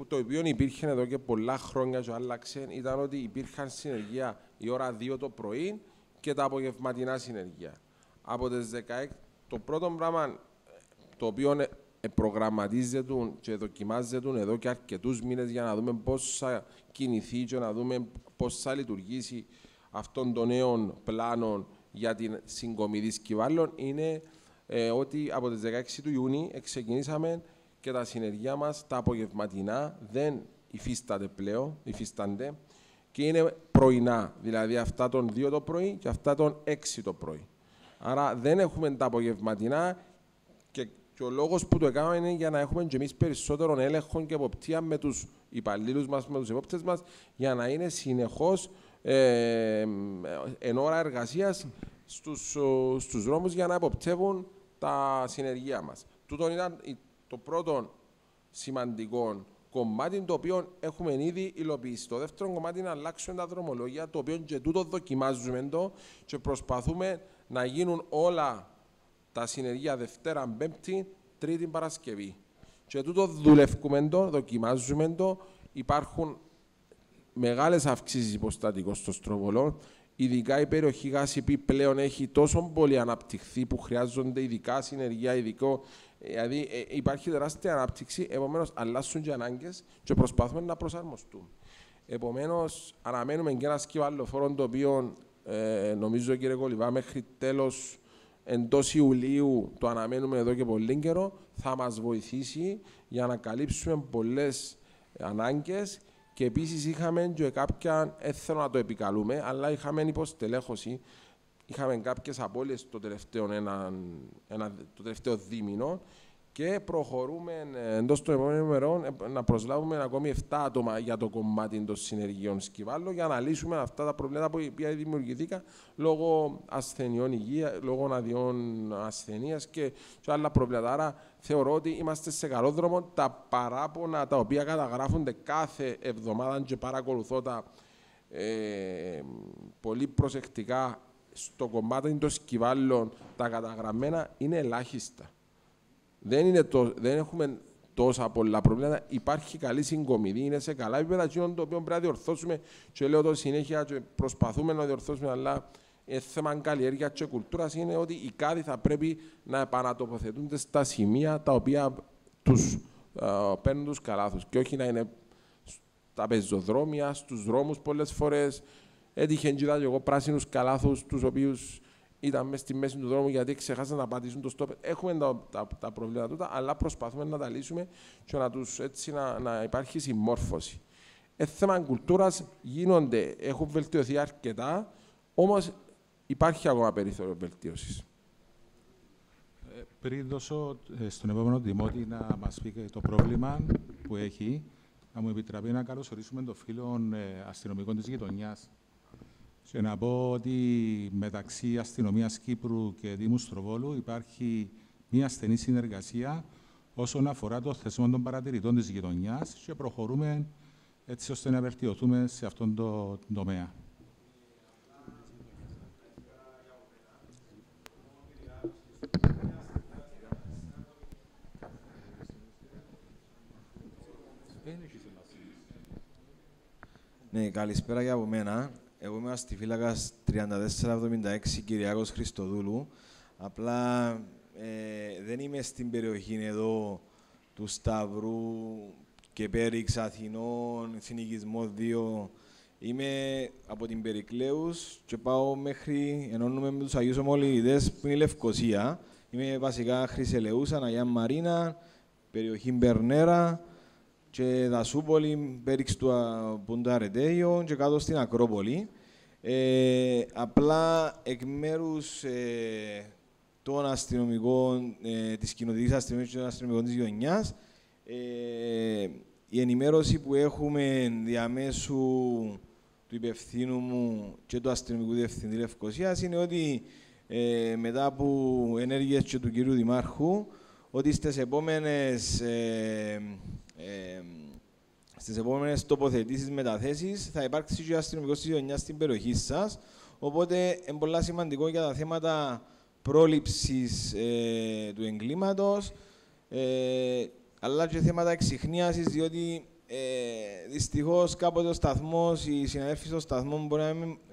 Speaker 1: Το οποίο υπήρχε εδώ και πολλά χρόνια και άλλαξε ήταν ότι υπήρχαν συνεργεία η ώρα 2 το πρωί και τα απογευματινά συνεργεία. Από τις 16, το πρώτο πράγμα το οποίο προγραμματίζεται και δοκιμάζεται εδώ και αρκετούς μήνες για να δούμε πώς θα κινηθεί και να δούμε πώς θα λειτουργήσει αυτών των νέων πλάνων για την συγκομιδή σκυβάλων είναι ότι από τις 16 του Ιούνιου ξεκινήσαμε και τα συνεργεία μας, τα απογευματινά, δεν υφίστανται και είναι πρωινά, δηλαδή αυτά των 2 το πρωί και αυτά των 6 το πρωί. Άρα δεν έχουμε τα απογευματινά και ο λόγος που το έκαναμε είναι για να έχουμε και εμείς περισσότερον έλεγχο και εποπτεία με τους υπαλλήλους μας, με τους επόπτες μας, για να είναι συνεχώς εν ώρα εργασίας στους δρόμους για να εποπτεύουν τα συνεργεία μας. Τούτο ήταν το πρώτο σημαντικό κομμάτι το οποίο έχουμε ήδη υλοποιήσει. Το δεύτερο κομμάτι είναι να αλλάξουμε τα δρομολόγια, το οποίο και τούτο δοκιμάζουμε το και προσπαθούμε να γίνουν όλα τα συνεργεία Δευτέρα, Πέμπτη, Τρίτη, Παρασκευή. Και τούτο δουλεύουμε το, δοκιμάζουμε το, υπάρχουν μεγάλες αυξήσεις υποστατικών στο Στροβολό. Ειδικά η περιοχή Γάσιπη πλέον έχει τόσο πολύ αναπτυχθεί που χρειάζονται ειδικά συνεργεία, ειδικό. Δηλαδή υπάρχει τεράστια ανάπτυξη, επομένως αλλάσουν και ανάγκες και προσπαθούμε να προσαρμοστούμε. Επομένως, αναμένουμε και ένα σκυβαλοφόρο το οποίο νομίζω, κύριε Κολυβά, μέχρι τέλος εντός Ιουλίου το αναμένουμε εδώ και πολύ καιρό, θα μας βοηθήσει για να καλύψουμε πολλές ανάγκες. Και επίσης είχαμε και κάποια, δεν θέλω να το επικαλούμε, αλλά είχαμε υποστελέχωση. Είχαμε κάποιες απώλειες το τελευταίο δίμηνο και προχωρούμε εντός των επόμενων ημερών να προσλάβουμε ακόμη 7 άτομα για το κομμάτι των συνεργειών Σκυβάλλο για να λύσουμε αυτά τα προβλήματα που δημιουργηθήκαν λόγω ασθενειών υγεία, λόγω αδειών ασθενείας και άλλα προβλήματα. Άρα θεωρώ ότι είμαστε σε καλό δρόμο. Τα παράπονα τα οποία καταγράφονται κάθε εβδομάδα και παρακολουθώ τα πολύ προσεκτικά στο κομμάτι των Σκυβάλλων, τα καταγραμμένα είναι ελάχιστα. Δεν έχουμε τόσα πολλά προβλήματα. Υπάρχει καλή συγκομιδή, είναι σε καλά επίπεδα. Το οποίο πρέπει να διορθώσουμε, και λέω το συνέχεια, και προσπαθούμε να διορθώσουμε, αλλά θέμα καλλιέργεια και κουλτούρα είναι ότι οι κάδοι θα πρέπει να επανατοποθετούνται στα σημεία τα οποία τους παίρνουν τους καλάθους και όχι να είναι στα πεζοδρόμια, στους δρόμους πολλές φορές. Έτυχε και εγώ πράσινους καλάθους, τους οποίους ήταν μέσα στη μέση του δρόμου γιατί ξεχάσαν να πατήσουν το στόπ. Έχουμε τα προβλήματα τούτα, αλλά προσπαθούμε να τα λύσουμε και να τους έτσι να υπάρχει συμμόρφωση. Θέμα κουλτούρας γίνονται, έχουν βελτιωθεί αρκετά, όμως υπάρχει ακόμα περιθώριο βελτίωσης.
Speaker 5: Πριν δώσω στον επόμενο Δημότη να μας πει το πρόβλημα που έχει, να μου επιτραπεί να καλωσορίσουμε τον φίλο αστυνομικών της γειτονιάς. Και να πω ότι μεταξύ Αστυνομίας Κύπρου και Δήμου Στροβόλου υπάρχει μια στενή συνεργασία όσον αφορά το θεσμό των παρατηρητών της γειτονιάς και προχωρούμε έτσι ώστε να βελτιωθούμε σε αυτόν τον τομέα.
Speaker 12: Ναι, καλησπέρα και από μένα. Εγώ είμαι αστιφύλακας 3476 Κυριάκος Χριστοδούλου. Απλά δεν είμαι στην περιοχή εδώ του Σταυρού και Πέριξ Αθηνών, συνοικισμό 2. Είμαι από την Περικλέους και πάω μέχρι, ενώνουμε με τους Αγίους Ομολογητές που είναι η Λευκοσία. Είμαι βασικά Χρυσελεούσα, Αγία Μαρίνα, περιοχή Μπερνέρα και Δασούπολη, Πέριξ του Πουνταρετέιο και κάτω στην Ακρόπολη. Απλά εκ μέρους των αστυνομικών, της κοινοτικής αστυνομίας και των αστυνομικών της γειτονιάς, η ενημέρωση που έχουμε διαμέσου του υπευθύνου μου και του αστυνομικού διευθυντή Λευκοσίας είναι ότι μετά από ενέργειες και του κυρίου Δημάρχου, ότι στις επόμενες τοποθετήσεις, μεταθέσεις, θα υπάρξει και αστυνομικός της γειτονιάς στην περιοχή σας. Οπότε, είναι πολύ σημαντικό για τα θέματα πρόληψης του εγκλήματος, αλλά και θέματα εξιχνίασης, διότι δυστυχώς κάποτε ο σταθμός, οι συναδέλφοι στο σταθμό μπορεί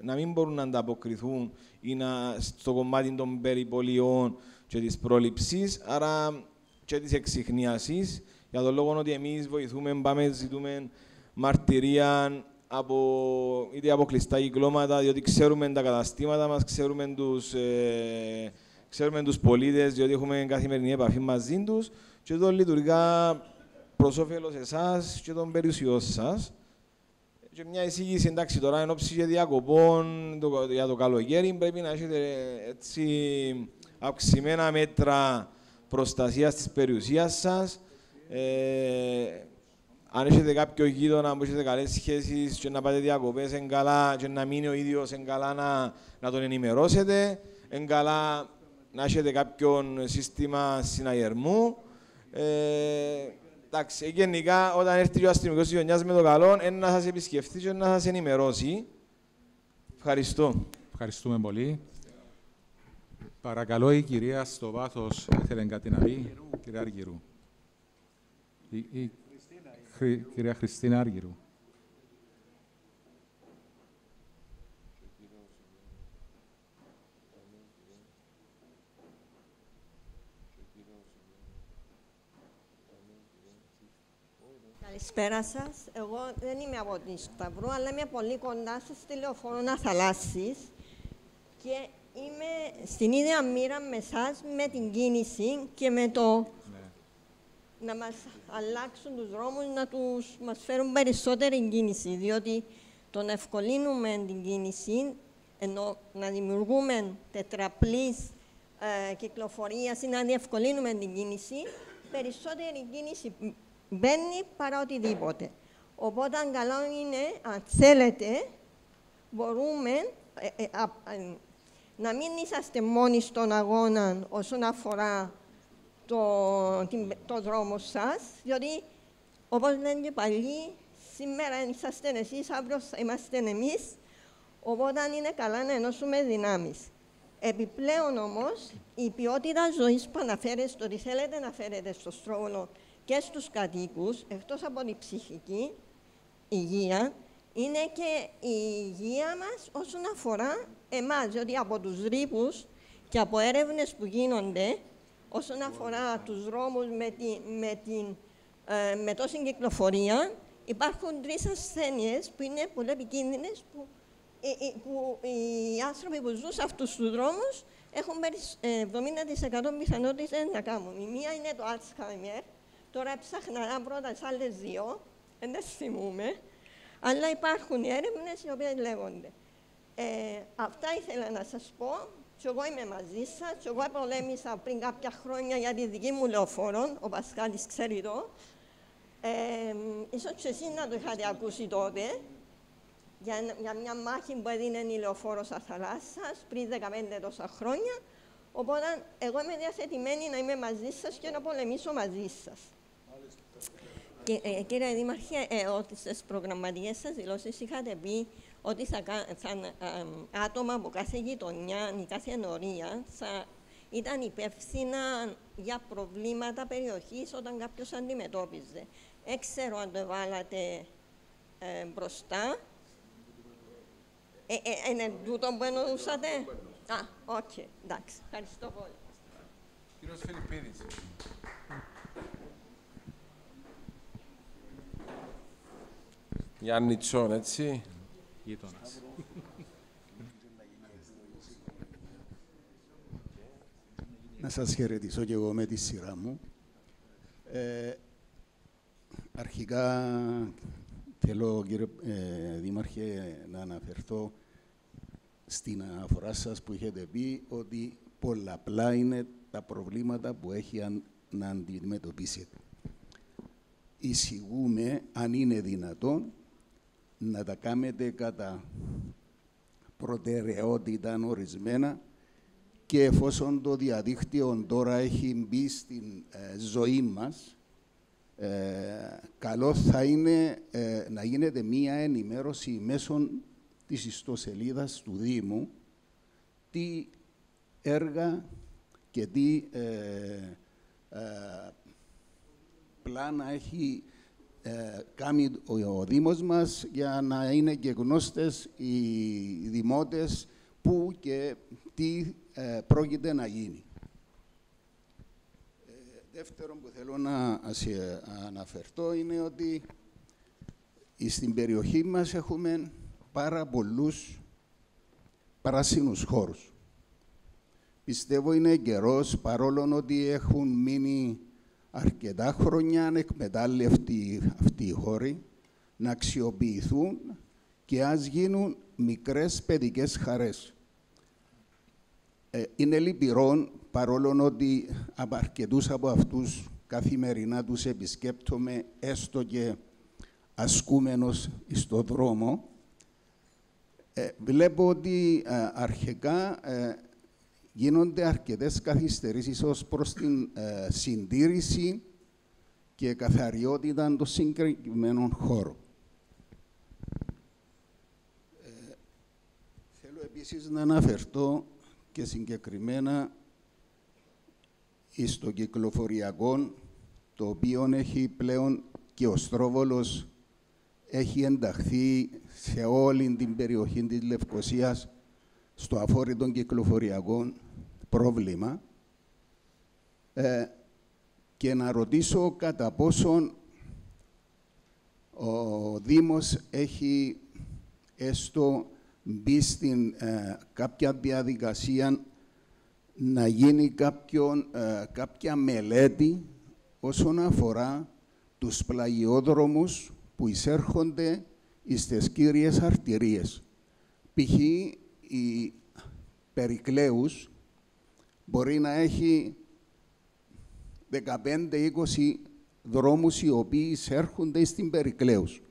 Speaker 12: να μην μπορούν να ανταποκριθούν ή στο κομμάτι των περιπολιών και της πρόληψης, άρα και της εξιχνίασης, για τον λόγο ότι εμείς βοηθούμε, πάμε, ζητούμε μαρτυρία είτε από κλειστά κυκλώματα, διότι ξέρουμε τα καταστήματα μας, ξέρουμε τους πολίτες, διότι έχουμε καθημερινή επαφή μαζί τους και το λειτουργά προς όφελος εσάς και των περιουσιών σας. Και μια εισήγηση, εντάξει, τώρα εν ώψη και διακοπών για το καλοκαίρι πρέπει να έχετε έτσι αυξημένα μέτρα προστασίας της περιουσίας σας. Αν έχετε κάποιο γείτονα που έχετε καλές σχέσεις και να πάτε διακοπές εγκαλά και να μείνει ο ίδιος εγκαλά να τον ενημερώσετε, εγκαλά να έχετε κάποιον σύστημα συναγερμού. Εντάξει, γενικά όταν έρθει ο αστυνομικός της γειτονιάς με το καλό, να σας επισκεφτεί και να σας ενημερώσει. Ευχαριστώ.
Speaker 5: Ευχαριστούμε πολύ. Παρακαλώ η κυρία στο βάθος, ήθελε κάτι να πει. Κυρία Άργυρου. Κυρία Χριστίνα Άργυρου.
Speaker 13: Καλησπέρα σας. Εγώ δεν είμαι από την Σταυρού, αλλά είμαι πολύ κοντά σας στη Λεωφόρο Αθαλάσσης και είμαι στην ίδια μοίρα με εσάς, με την κίνηση και με το να μας αλλάξουν τους δρόμους, να μας φέρουν περισσότερη κίνηση, διότι το να ευκολύνουμε την κίνηση, ενώ να δημιουργούμε τετραπλής κυκλοφορίας ή να διευκολύνουμε την κίνηση, περισσότερη κίνηση μπαίνει παρά οτιδήποτε. Οπότε, καλό είναι, αν θέλετε, μπορούμε να μην είσαστε μόνοι στον αγώνα όσον αφορά το δρόμο σας, διότι, όπως λένε και παλιοί, σήμερα είσαστε εσείς, αύριο είμαστε εμείς, οπότε είναι καλά να ενώσουμε δυνάμεις. Επιπλέον όμως, η ποιότητα ζωής που αναφέρετε, στο ότι θέλετε να φέρετε στο Στρόβολο και στους κατοίκους, εκτός από την ψυχική υγεία, είναι και η υγεία μας όσον αφορά εμάς, διότι από τους ρήπους και από έρευνες που γίνονται, όσον αφορά τους δρόμους με τόση κυκλοφορία, υπάρχουν 3 ασθένειες που είναι πολύ επικίνδυνες, που οι άνθρωποι που ζουν σε αυτούς τους δρόμους έχουν 70% πιθανότητες να κάνουν. Η μία είναι το Alzheimer. Τώρα έψαχνα πρώτα τις άλλες 2, δεν τις θυμούμαι, αλλά υπάρχουν έρευνες οι οποίες λέγονται. Αυτά ήθελα να σας πω. Και εγώ είμαι μαζί σας. Και εγώ πολέμησα πριν κάποια χρόνια για τη δική μου λεωφόρο. Ο Πασχάλης ξέρει το. Ίσως και εσείς να το είχατε ακούσει τότε. Για μια μάχη που έδινε η λεωφόρος Αθαλάσσας πριν 15 τόσα χρόνια. Οπότε εγώ είμαι διαθετημένη να είμαι μαζί σας και να πολεμήσω μαζί σας. Κύριε Δήμαρχε, στις προγραμματικές σας δηλώσεις είχατε πει ότι άτομα από κάθε γειτονιά ή κάθε ενορία θα ήταν υπεύθυνα για προβλήματα περιοχής όταν κάποιος αντιμετώπιζε. Ξέρω αν το εβάλατε μπροστά. Είναι τούτο που εννοούσατε? Οκ, εντάξει. Ευχαριστώ πολύ.
Speaker 1: Κύριος Φιλιππίδης. Γιάννη Τσόν, έτσι.
Speaker 5: Γείτονας.
Speaker 14: Να σας χαιρετήσω και εγώ με τη σειρά μου. Αρχικά θέλω, κύριε Δήμαρχε, να αναφερθώ στην αναφορά σας που είχατε πει ότι πολλαπλά είναι τα προβλήματα που έχει να αντιμετωπίσετε. Εισηγούμε, αν είναι δυνατόν, να τα κάνετε κατά προτεραιότητα ορισμένα και εφόσον το διαδίκτυο τώρα έχει μπει στην ζωή μας, καλό θα είναι να γίνεται μία ενημέρωση μέσω της ιστοσελίδας του Δήμου τι έργα και τι πλάνα έχει κάνει ο Δήμος μας για να είναι και γνώστες οι δημότες που και τι πρόκειται να γίνει. Δεύτερον που θέλω να αναφερθώ είναι ότι στην περιοχή μας έχουμε πάρα πολλούς πράσινους χώρους. Πιστεύω είναι καιρός, παρόλο ότι έχουν μείνει αρκετά χρόνια ανεκμετάλλευτοι αυτοί οι χώροι, να αξιοποιηθούν και ας γίνουν μικρές παιδικές χαρές. Είναι λυπηρό, παρόλο ότι από αρκετούς από αυτούς καθημερινά τους επισκέπτομαι, έστω και ασκούμενος στον δρόμο, βλέπω ότι αρχικά γίνονται αρκετές καθυστερήσεις ως προς την συντήρηση και καθαριότητα των συγκεκριμένων χώρων. Θέλω επίσης να αναφερθώ και συγκεκριμένα στο κυκλοφοριακό, το οποίο έχει πλέον και ο Στρόβολος έχει ενταχθεί σε όλη την περιοχή της Λευκωσίας στο αφόρητο κυκλοφοριακό πρόβλημα και να ρωτήσω κατά πόσον ο Δήμος έχει έστω μπει στην κάποια διαδικασία να γίνει κάποια μελέτη όσον αφορά τους πλαγιόδρομους που εισέρχονται στις κύριες αρτηρίες. Π.χ. η Περικλέους μπορεί να έχει 15-20 δρόμους οι οποίοι εισέρχονται στην Περικλέους.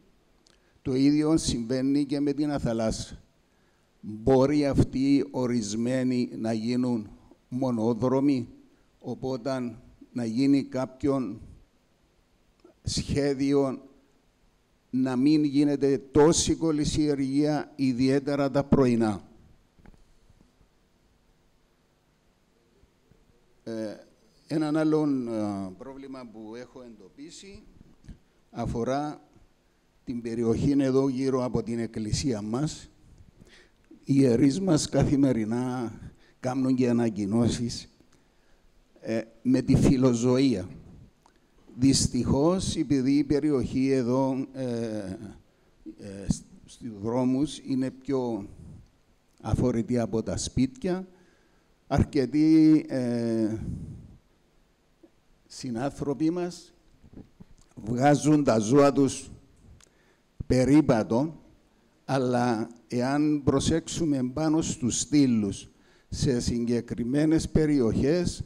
Speaker 14: Το ίδιο συμβαίνει και με την Αθαλάσσα. Μπορεί αυτοί ορισμένοι να γίνουν μονόδρομοι, οπότε να γίνει κάποιον σχέδιο να μην γίνεται τόση κολυσιεργία, ιδιαίτερα τα πρωινά. Έναν άλλο πρόβλημα που έχω εντοπίσει αφορά την περιοχή εδώ γύρω από την εκκλησία μας. Οι ιερείς μας καθημερινά κάνουν και ανακοινώσεις με τη φιλοζωία. Δυστυχώς, επειδή η περιοχή εδώ στους δρόμους είναι πιο αφορητή από τα σπίτια, αρκετοί συνάνθρωποι μας βγάζουν τα ζώα τους περίπατο, αλλά εάν προσέξουμε πάνω στους στήλους σε συγκεκριμένες περιοχές,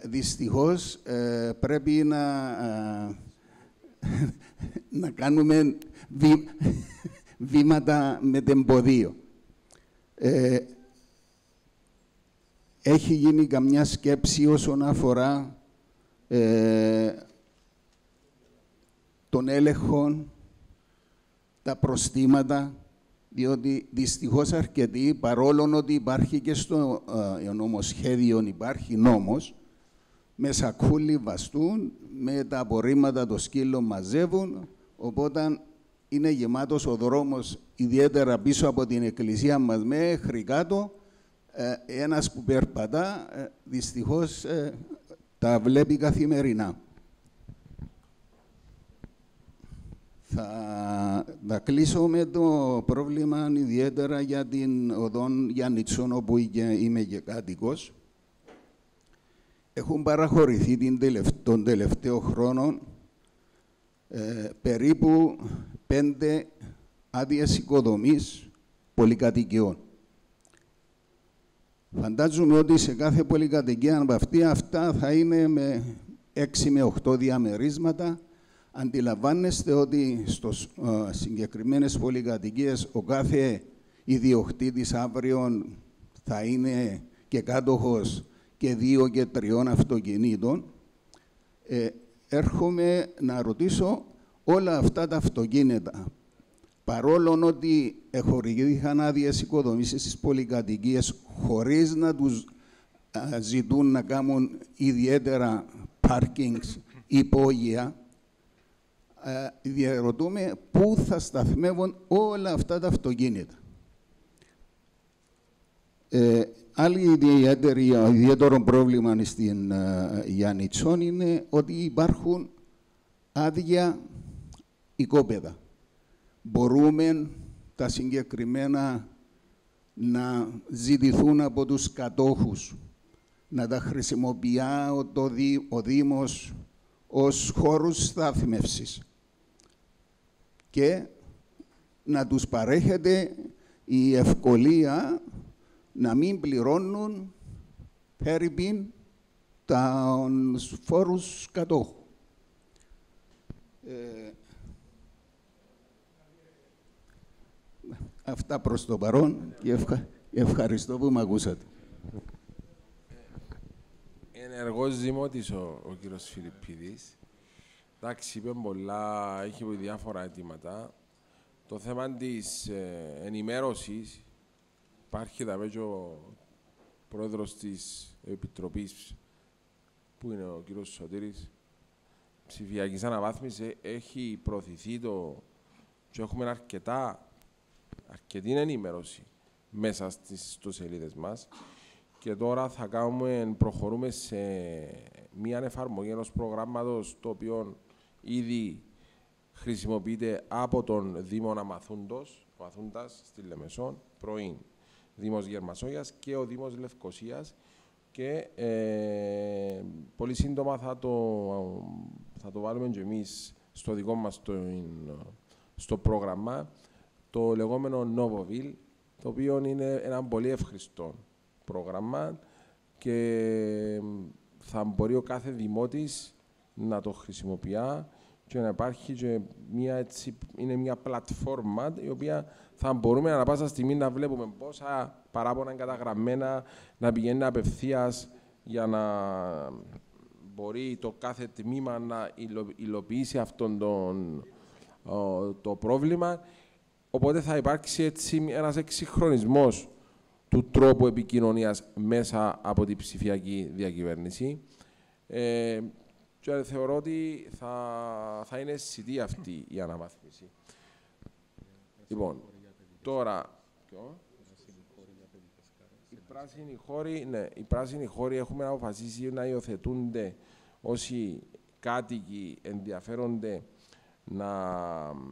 Speaker 14: δυστυχώς πρέπει να κάνουμε βήματα με τεμποδίο. Έχει γίνει καμιά σκέψη όσον αφορά τον έλεγχο, τα προστήματα, διότι δυστυχώς αρκετοί, παρόλο ότι υπάρχει και στο νομοσχέδιο, υπάρχει νόμος, με σακούλι βαστούν, με τα απορρίμματα των σκύλων μαζεύουν, οπότε είναι γεμάτος ο δρόμος, ιδιαίτερα πίσω από την εκκλησία μας, μέχρι κάτω. Ένας που περπατά, δυστυχώς τα βλέπει Θα κλείσω με το πρόβλημα ιδιαίτερα για την οδόν Γιάννητσον, όπου είμαι και κάτοικος. Έχουν παραχωρηθεί τον τελευταίο χρόνο περίπου 5 άδειες οικοδομής πολυκατοικιών. Φαντάζομαι ότι σε κάθε πολυκατοικία από αυτά θα είναι με 6 με 8 διαμερίσματα. Αντιλαμβάνεστε ότι στις συγκεκριμένες πολυκατοικίες ο κάθε ιδιοκτήτης αύριο θα είναι και κάτοχος και 2 και 3 αυτοκινήτων. Έρχομαι να ρωτήσω όλα αυτά τα αυτοκίνητα, παρόλο ότι χορηγήθηκαν άδειες οικοδομής στις πολυκατοικίες χωρίς να τους ζητούν να κάνουν ιδιαίτερα πάρκινγκς υπόγεια, διαρωτούμε πού θα σταθμεύουν όλα αυτά τα αυτοκίνητα. Ιδιαίτερο πρόβλημα στην Γιάννητσον είναι ότι υπάρχουν άδεια οικόπεδα. Μπορούμε τα συγκεκριμένα να ζητηθούν από τους κατόχους, να τα χρησιμοποιεί ο Δήμος ως χώρους στάθμευσης και να τους παρέχεται η ευκολία να μην πληρώνουν φέρειπιν τους φόρους κατόχου. Αυτά προς το παρόν και ευχαριστώ που με ακούσατε.
Speaker 1: Ενεργός Δημότης ο κύριος Φιλιππίδης. Εντάξει, είπε πολλά, έχει διάφορα αιτήματα. Το θέμα της ενημέρωσης, υπάρχει εδώ και ο πρόεδρος της Επιτροπής, που είναι ο κύριος Σωτήρης, ψηφιακής αναβάθμισης, έχει προωθηθεί το και έχουμε αρκετή ενημέρωση μέσα στις ιστοσελίδες μας και τώρα προχωρούμε σε μια εφαρμογή ενός προγράμματος το οποίο ήδη χρησιμοποιείται από τον Δήμο Αμαθούντας στη Λεμεσόν, πρώην Δήμος Γερμασόγειας και ο Δήμος Λευκωσίας και πολύ σύντομα θα το βάλουμε και εμείς στο δικό μας στο πρόγραμμα, το λεγόμενο Novoville, το οποίο είναι ένα πολύ ευχριστό πρόγραμμα και θα μπορεί ο κάθε δημότης να το χρησιμοποιεί και να υπάρχει και μια πλατφόρμα η οποία θα μπορούμε ανά πάσα στιγμή να βλέπουμε πόσα παράπονα είναι καταγραμμένα, να πηγαίνει απευθείας για να μπορεί το κάθε τμήμα να υλοποιήσει αυτόν το πρόβλημα. Οπότε θα υπάρξει έτσι ένας εξυγχρονισμός του τρόπου επικοινωνίας μέσα από την ψηφιακή διακυβέρνηση. Και θεωρώ ότι θα είναι αισθητή αυτή η αναβάθμιση. Λοιπόν, τώρα... Οι πράσινοι χώροι έχουμε αποφασίσει να υιοθετούνται όσοι κάτοικοι ενδιαφέρονται να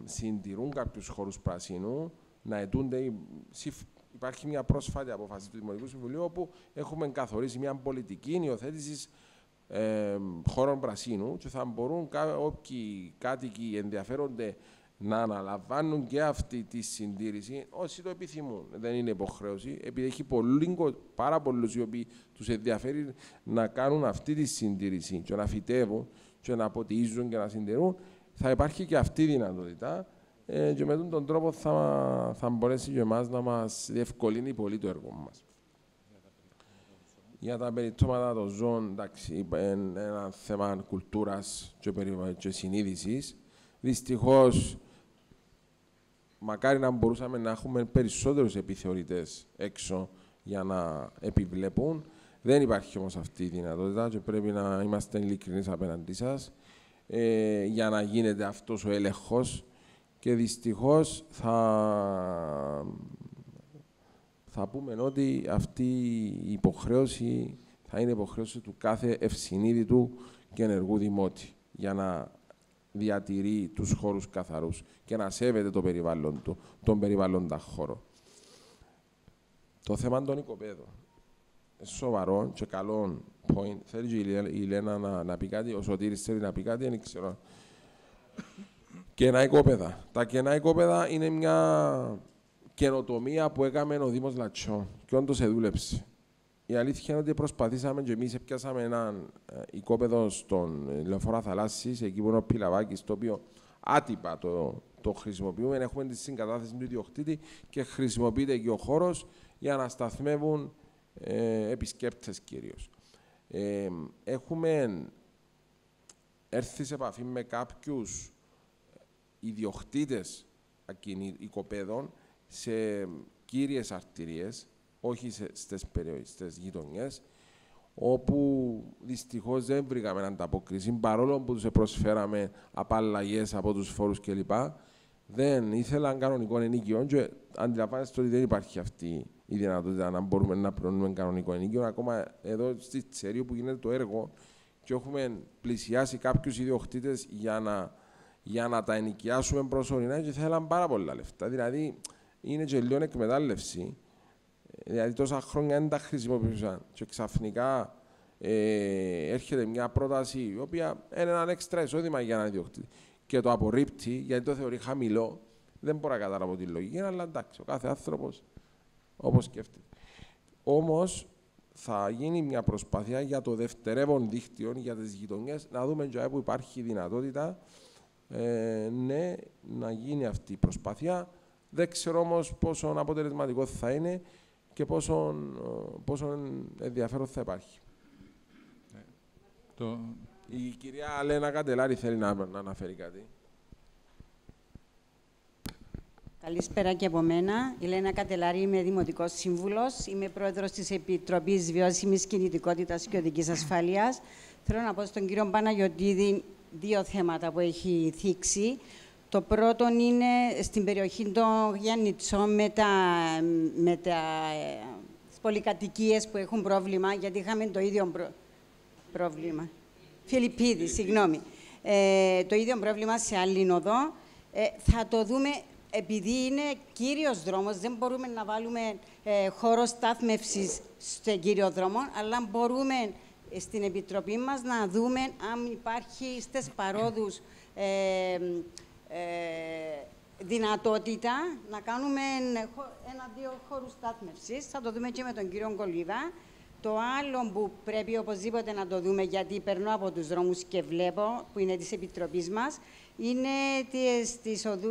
Speaker 1: συντηρούν κάποιους χώρους πρασίνου, να αιτούνται. Υπάρχει μια πρόσφατη απόφαση του Δημοτικού Συμβουλίου όπου έχουμε καθορίσει μια πολιτική υιοθέτηση χώρων πρασίνου και θα μπορούν όποιοι κάτοικοι ενδιαφέρονται να αναλαμβάνουν και αυτή τη συντήρηση όσοι το επιθυμούν. Δεν είναι υποχρέωση, επειδή έχει πάρα πολλούς οι οποίοι τους ενδιαφέρει να κάνουν αυτή τη συντήρηση και να φυτεύουν και να ποτίζουν και να συντηρούν, θα υπάρχει και αυτή η δυνατότητα και με τον τρόπο θα μπορέσει και εμάς να μας διευκολύνει πολύ το έργο μας. Για τα περιττώματα των ζώων, εντάξει, είναι ένα θέμα κουλτούρας και συνείδησης. Δυστυχώς, μακάρι να μπορούσαμε να έχουμε περισσότερους επιθεωρητές έξω για να επιβλέπουν. Δεν υπάρχει όμως αυτή η δυνατότητα και πρέπει να είμαστε ειλικρινείς απέναντί σας για να γίνεται αυτός ο έλεγχος και δυστυχώς θα πούμε ότι αυτή η υποχρέωση θα είναι υποχρέωση του κάθε ευσυνείδητου και ενεργού δημότη για να διατηρεί τους χώρους καθαρούς και να σέβεται το περιβάλλον του, τον περιβάλλοντα χώρο. Το θέμα των οικοπαίδων. Σοβαρό και καλό point. Θέλει η Λένα να πει κάτι, ο Σωτήρης θέλει να πει κάτι, δεν ξέρω. Κενά οικόπεδα. Τα κενά οικόπεδα είναι μια καινοτομία που έκαμε ο Δήμος Λατσιών και όντως εδούλεψε. Η αλήθεια είναι ότι προσπαθήσαμε και εμείς πιάσαμε έναν οικόπεδο στον Λεωφόρο Θαλάσσης, εκεί που είναι ο Πιλαβάκης, το οποίο άτυπα το χρησιμοποιούμε. Έχουμε τη συγκατάθεση του ιδιοκτήτη και χρησιμοποιείται και ο χώρος για να σταθμεύουν επισκέπτες κυρίως. Έχουμε έρθει σε επαφή με κάποιους ιδιοκτήτες οικοπαίδων σε κύριες αρτηρίες, όχι στις γειτονιές, όπου δυστυχώς δεν βρήκαμε ανταπόκριση, παρόλο που τους προσφέραμε απαλλαγές από τους φόρους κλπ. Δεν ήθελαν κανονικό ενοίκιο και αντιλαμβάνεστε ότι δεν υπάρχει αυτή η δυνατότητα να μπορούμε να πληρώνουμε κανονικό ενοίκιο. Ακόμα εδώ στη Τσερίου που γίνεται το έργο και έχουμε πλησιάσει κάποιους ιδιοκτήτες για να τα ενοικιάσουμε προσωρινά και θέλαν πάρα πολλά λεφτά. Δηλαδή είναι και λίγο εκμετάλλευση. Δηλαδή τόσα χρόνια δεν τα χρησιμοποιούσαν και ξαφνικά έρχεται μια πρόταση η οποία είναι ένα έξτρα εισόδημα για έναν ιδιοκτήτη και το απορρίπτει γιατί το θεωρεί χαμηλό. Δεν μπορώ να καταλάβω τη λογική, αλλά εντάξει, ο κάθε άνθρωπος όπως σκέφτεται. Όμως θα γίνει μια προσπάθεια για το δευτερεύον δίκτυο για τις γειτονιές, να δούμε και που υπάρχει δυνατότητα ναι, να γίνει αυτή η προσπάθεια. Δεν ξέρω όμως πόσο αποτελεσματικό θα είναι και πόσο ενδιαφέρον θα υπάρχει. Η κυρία Λένα Καντελάρη θέλει να αναφέρει κάτι.
Speaker 15: Καλησπέρα και από μένα. Η Λένα Καντελάρη, είμαι Δημοτικός Σύμβουλος. Είμαι Πρόεδρος της Επιτροπής Βιώσιμης Κινητικότητας και Οδικής Ασφαλείας. Θέλω να πω στον κύριο Παναγιωτίδη δύο θέματα που έχει θίξει. Το πρώτο είναι στην περιοχή των Γιάννητσών με τις πολυκατοικίες που έχουν πρόβλημα, γιατί είχαμε το ίδιο πρόβλημα. Φιλιππίδη, συγγνώμη. Το ίδιο πρόβλημα σε άλλη οδό. Θα το δούμε, επειδή είναι κύριος δρόμος, δεν μπορούμε να βάλουμε χώρο στάθμευσης στο κύριο δρόμο, αλλά μπορούμε στην Επιτροπή μας να δούμε αν υπάρχει στις παρόδους δυνατότητα να κάνουμε ένα-δύο χώρους στάθμευσης. Θα το δούμε και με τον κύριο Κολίδα. Το άλλο που πρέπει οπωσδήποτε να το δούμε, γιατί περνώ από τους δρόμους και βλέπω, που είναι της Επιτροπής μας, είναι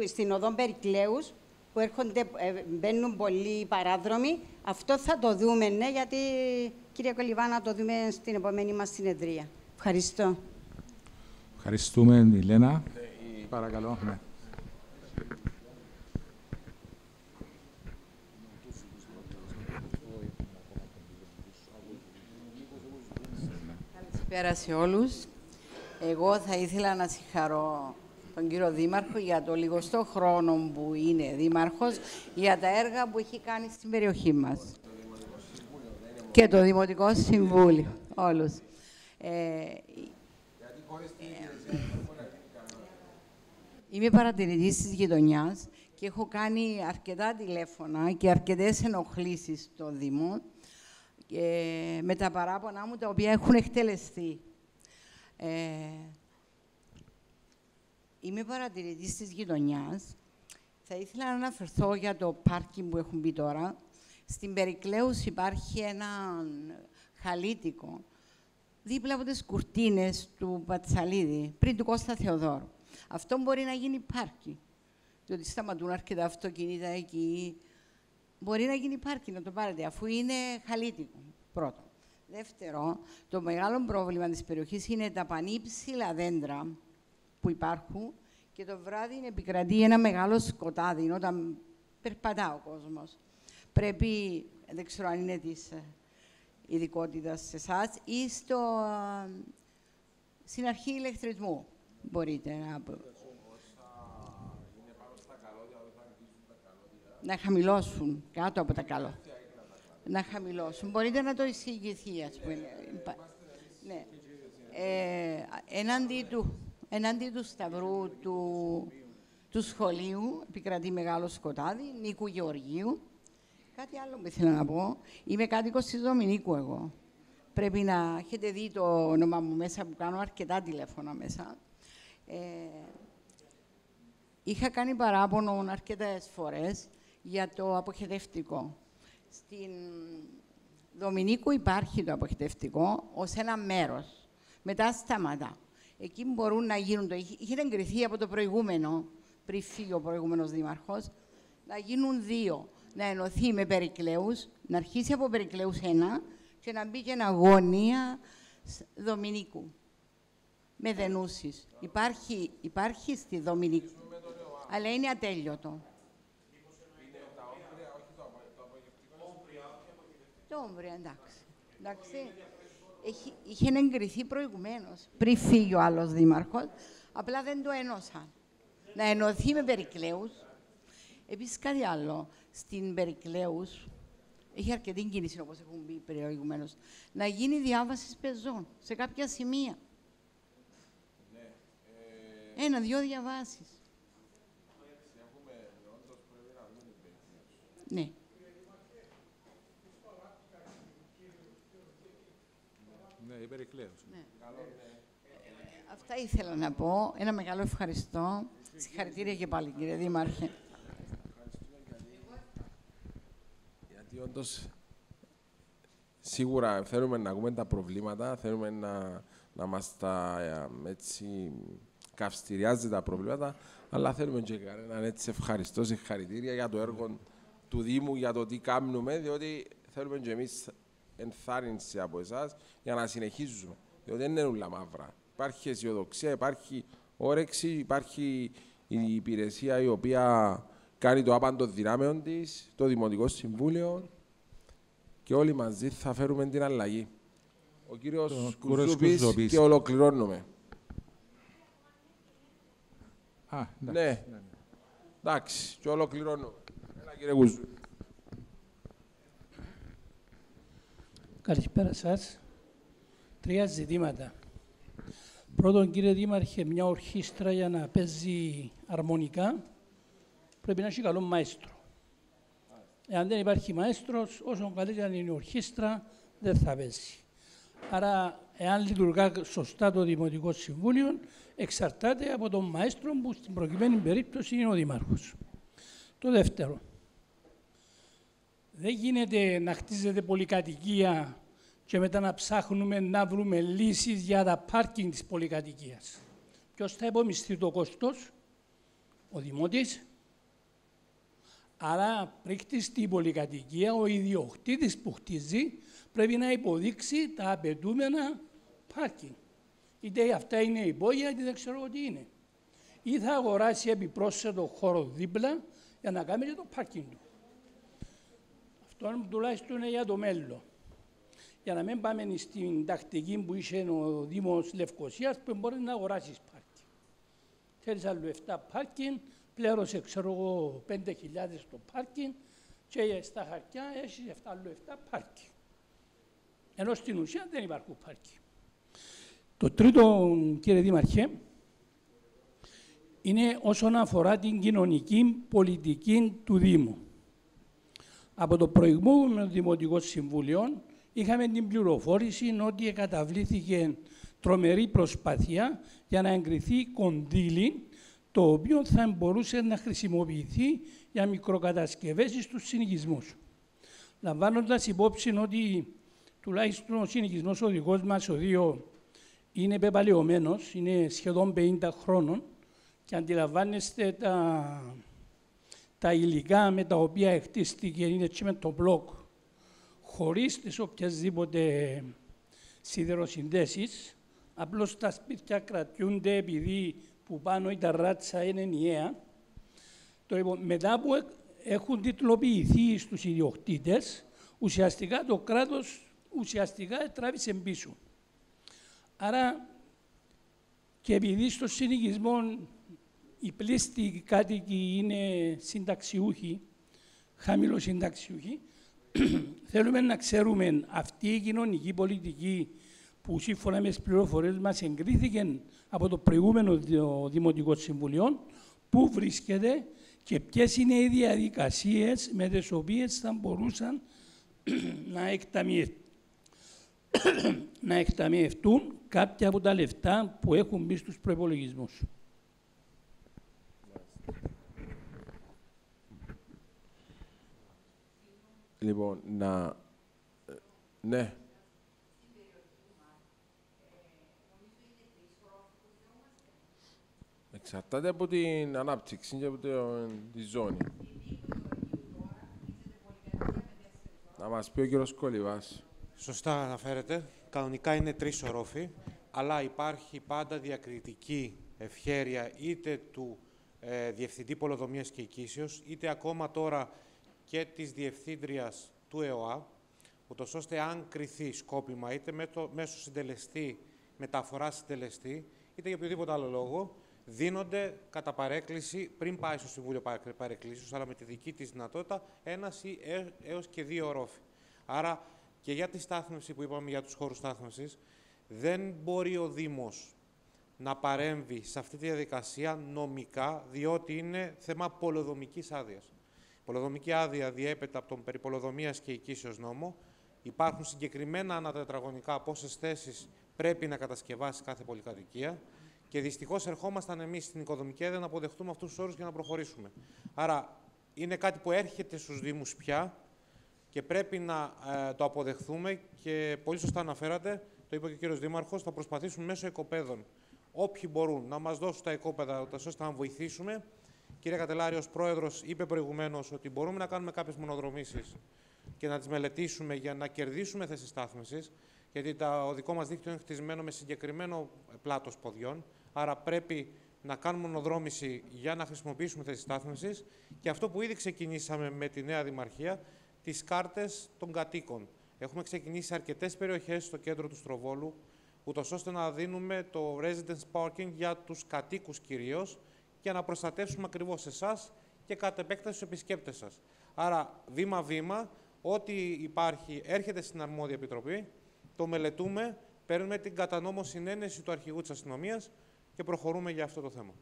Speaker 15: στην οδό Περικλέους, που μπαίνουν πολλοί παράδρομοι. Αυτό θα το δούμε, ναι, γιατί, κύριε Κολιβά, να το δούμε στην επόμενη μας συνεδρία. Ευχαριστώ.
Speaker 5: Ευχαριστούμε, Ηλένα. Παρακαλώ. Ναι.
Speaker 16: Καλησπέρα σε όλους. Εγώ θα ήθελα να συγχαρώ τον κύριο Δήμαρχο για το λιγοστό χρόνο που είναι Δήμαρχος, για τα έργα που έχει κάνει στην περιοχή μας. Και το Δημοτικό Συμβούλιο, όλους. Είμαι παρατηρητής της γειτονιάς και έχω κάνει αρκετά τηλέφωνα και αρκετές ενοχλήσεις στο Δήμο με τα παράπονα μου, τα οποία έχουν εκτελεστεί. Είμαι παρατηρητής της γειτονιάς. Θα ήθελα να αναφερθώ για το πάρκινγκ που έχουν πει τώρα. Στην Περικλέους υπάρχει ένα χαλίτικο δίπλα από τις κουρτίνες του Πατσαλίδη, πριν του Κώστα Θεοδόρου. Αυτό μπορεί να γίνει πάρκινγκ, διότι σταματούν αρκετά αυτοκίνητα εκεί. Μπορεί να γίνει πάρκινγκ, να το πάρετε, αφού είναι χαλίτικο, πρώτο. Δεύτερο, το μεγάλο πρόβλημα της περιοχής είναι τα πανύψηλα δέντρα που υπάρχουν και το βράδυ επικρατεί ένα μεγάλο σκοτάδι όταν περπατά ο κόσμος. Πρέπει, δεν ξέρω αν είναι της ειδικότητας σε εσάς, ή στην αρχή ηλεκτρισμού μπορείτε να χαμηλώσουν κάτω από τα καλώδια. Να χαμηλώσουν. Μπορείτε να το εισηγηθεί, ας πούμε. Ναι. Εναντί του σταυρού του σχολείου επικρατεί μεγάλο σκοτάδι, Νίκου Γεωργίου. Κάτι άλλο που ήθελα να πω. Είμαι κάτοικος της Δομηνίκου εγώ. Πρέπει να έχετε δει το όνομα μου μέσα, που κάνω αρκετά τηλέφωνα μέσα. Είχα κάνει παράπονο αρκετές φορές για το αποχετευτικό. Στην Δομηνίκου υπάρχει το αποχετευτικό ως ένα μέρος. Μετά σταματά. Εκεί μπορούν να γίνουν, είχε εγκριθεί από το προηγούμενο, πριν φύγει ο προηγούμενος δήμαρχος, να γίνουν δύο. Να ενωθεί με Περικλέους, να αρχίσει από Περικλέους 1 και να μπει και ένα γωνία Δομηνίκου. Με δενούσεις. Υπάρχει στη Δομηνίκου, αλλά είναι ατέλειωτο. Το Όμπρια, εντάξει. Είχε εγκριθεί προηγουμένως, πριν φύγει ο άλλος δήμαρχος, απλά δεν το ενώσαν. Να ενωθεί με Περικλέους. Επίσης κάτι άλλο, στην Περικλέους, έχει αρκετή κίνηση, όπως έχουν πει προηγουμένως, να γίνει διάβαση πεζών σε κάποια σημεία. Ένα-δυο διαβάσεις. Ναι.
Speaker 5: Ναι, η Περικλέους.
Speaker 16: Ναι. Αυτά ήθελα να πω. Ένα μεγάλο ευχαριστώ. Συγχαρητήρια και πάλι, κύριε Δήμαρχε.
Speaker 1: Γιατί όντως σίγουρα θέλουμε να ακούμε τα προβλήματα, θέλουμε να μας τα έτσι καυστηριάζει τα προβλήματα, αλλά θέλουμε και έναν έτσι ευχαριστώ, συγχαρητήρια για το έργο του Δήμου, για το τι κάνουμε, διότι θέλουμε και εμείς ενθάρρυνση από εσάς για να συνεχίζουμε. Διότι δεν είναι όλα μαύρα. Υπάρχει αισιοδοξία, υπάρχει όρεξη, υπάρχει η υπηρεσία η οποία κάνει το άπαντο δυνάμεων της, το Δημοτικό Συμβούλιο και όλοι μαζί θα φέρουμε την αλλαγή. Ο κύριος Κουζούπης και ολοκληρώνουμε. Ναι, εντάξει, και ολοκληρώνουμε. Έλα κύριε Κουζούπη.
Speaker 17: Καλησπέρα σας. 3 ζητήματα. Πρώτον, κύριε Δήμαρχε, μια ορχήστρα για να παίζει αρμονικά πρέπει να έχει καλό μαέστρο. Εάν δεν υπάρχει μαέστρος, όσο καλύτερα είναι η ορχήστρα, δεν θα παίζει. Άρα, εάν λειτουργά σωστά το Δημοτικό Συμβούλιο, εξαρτάται από τον μαέστρο που στην προκειμένη περίπτωση είναι ο Δήμαρχος. Το δεύτερο, δεν γίνεται να χτίζεται πολυκατοικία και μετά να ψάχνουμε να βρούμε λύσεις για τα πάρκινγκ της πολυκατοικίας. Ποιος θα υπομειστεί το κόστος? Ο Δημότης. Άρα πριν χτιστεί η πολυκατοικία, ο ιδιοκτήτης που χτίζει πρέπει να υποδείξει τα απαιτούμενα πάρκινγκ. Είτε αυτά είναι υπόγεια, είτε δεν ξέρω τι είναι. Ή θα αγοράσει επιπρόσθετο χώρο δίπλα για να κάνει και το πάρκινγκ του. Αυτό τουλάχιστον είναι για το μέλλον. Για να μην πάμε στην τακτική που είχε ο Δήμος Λευκωσίας που μπορεί να αγοράσεις πάρκινγκ. Θέλεις άλλο 7 πάρκινγκ, πλήρωσε ξέρω εγώ 5.000 το πάρκινγκ και στα χαρτιά έχεις άλλο 7 πάρκινγκ. Ενώ στην ουσία δεν υπάρχουν πάρκινγκ. Το τρίτο, κύριε Δήμαρχε, είναι όσον αφορά την κοινωνική πολιτική του Δήμου. Από το προηγούμενο Δημοτικό Συμβούλιο είχαμε την πληροφόρηση ότι καταβλήθηκε τρομερή προσπάθεια για να εγκριθεί κονδύλι το οποίο θα μπορούσε να χρησιμοποιηθεί για μικροκατασκευές στους συνοικισμούς. Λαμβάνοντας υπόψη ότι τουλάχιστον ο συνοικισμός ο δικός μας, ο 2, είναι πεπαλαιωμένος, είναι σχεδόν 50 χρόνων και αντιλαμβάνεστε τα υλικά με τα οποία χτίστηκε είναι έτσι με το μπλοκ, χωρίς τις οποιασδήποτε σιδεροσυνδέσεις, απλώς τα σπίτια κρατιούνται επειδή που πάνω η ταράτσα είναι ενιαία. Μετά που έχουν τιτλοποιηθεί στους ιδιοκτήτες, ουσιαστικά το κράτος τράβησε πίσω. Άρα και επειδή στο συνοικισμό οι πλήστοι κάτοικοι είναι συνταξιούχοι, χαμηλοσυνταξιούχοι, θέλουμε να ξέρουμε αυτή η κοινωνική πολιτική που σύμφωνα με τις πληροφορίες μας εγκρίθηκε από το προηγούμενο Δημοτικό Συμβουλίο, πού βρίσκεται και ποιες είναι οι διαδικασίες με τις οποίες θα μπορούσαν να εκταμιευτούν κάποια από τα λεφτά που έχουν μπει στους προϋπολογισμούς.
Speaker 1: Λοιπόν, ναι. Εξαρτάται από την ανάπτυξη και από τη ζώνη. Να μας πει ο κύριος Κολυβάς.
Speaker 18: Σωστά αναφέρεται. Κανονικά είναι 3 ορόφοι, αλλά υπάρχει πάντα διακριτική ευχέρεια είτε του Διευθυντή Πολεοδομίας και Οικήσεως, είτε ακόμα τώρα και της Διευθύντριας του ΕΟΑ, ούτως ώστε αν κριθεί σκόπιμα είτε μέσω συντελεστή, μεταφορά συντελεστή, είτε για οποιοδήποτε άλλο λόγο, δίνονται κατά παρέκκληση, πριν πάει στο Συμβούλιο Παρεκκλήσεως, αλλά με τη δική της δυνατότητα, 1 ή έως και 2 ορόφοι. Άρα και για τη στάθμευση που είπαμε για τους χώρους στάθμευσης, δεν μπορεί ο Δήμος να παρέμβει σε αυτή τη διαδικασία νομικά, διότι είναι θέμα πολεοδομικής άδειας. Η πολεοδομική άδεια διέπεται από τον περί πολεοδομίας και οικήσεως νόμο. Υπάρχουν συγκεκριμένα ανατετραγωνικά πόσες θέσεις πρέπει να κατασκευάσει κάθε πολυκατοικία. Και δυστυχώς ερχόμασταν εμείς στην οικοδομική άδεια να αποδεχτούμε αυτούς τους όρους και να προχωρήσουμε. Άρα είναι κάτι που έρχεται στους Δήμους πια και πρέπει να το αποδεχθούμε και πολύ σωστά αναφέρατε, το είπε και ο κύριος Δήμαρχος, θα προσπαθήσουν μέσω οικοπαίδων όποιοι μπορούν να μας δώσουν τα οικόπεδα ώστε να βοηθήσουμε. Κύριε Κατελάρη, ως Πρόεδρος είπε προηγουμένως ότι μπορούμε να κάνουμε κάποιες μονοδρομήσεις και να τις μελετήσουμε για να κερδίσουμε θέσεις στάθμευσης Γιατί το δικό μας δίκτυο είναι χτισμένο με συγκεκριμένο πλάτος ποδιών, άρα πρέπει να κάνουμε μονοδρόμηση για να χρησιμοποιήσουμε θέσεις στάθμευσης και αυτό που ήδη ξεκινήσαμε με τη νέα Δημαρχία, τις κάρτες των κατοίκων. Έχουμε ξεκινήσει σε αρκετές περιοχές στο κέντρο του Στροβόλου, ούτως ώστε να δίνουμε το residence parking για τους κατοίκους κυρίως, για να προστατεύσουμε ακριβώς εσάς και κατ' επέκταση στους επισκέπτες σας. Άρα, βήμα-βήμα, ό,τι υπάρχει έρχεται στην αρμόδια επιτροπή, το μελετούμε, παίρνουμε την κατά νόμο συνένεση του αρχηγού της αστυνομίας και προχωρούμε για αυτό το θέμα.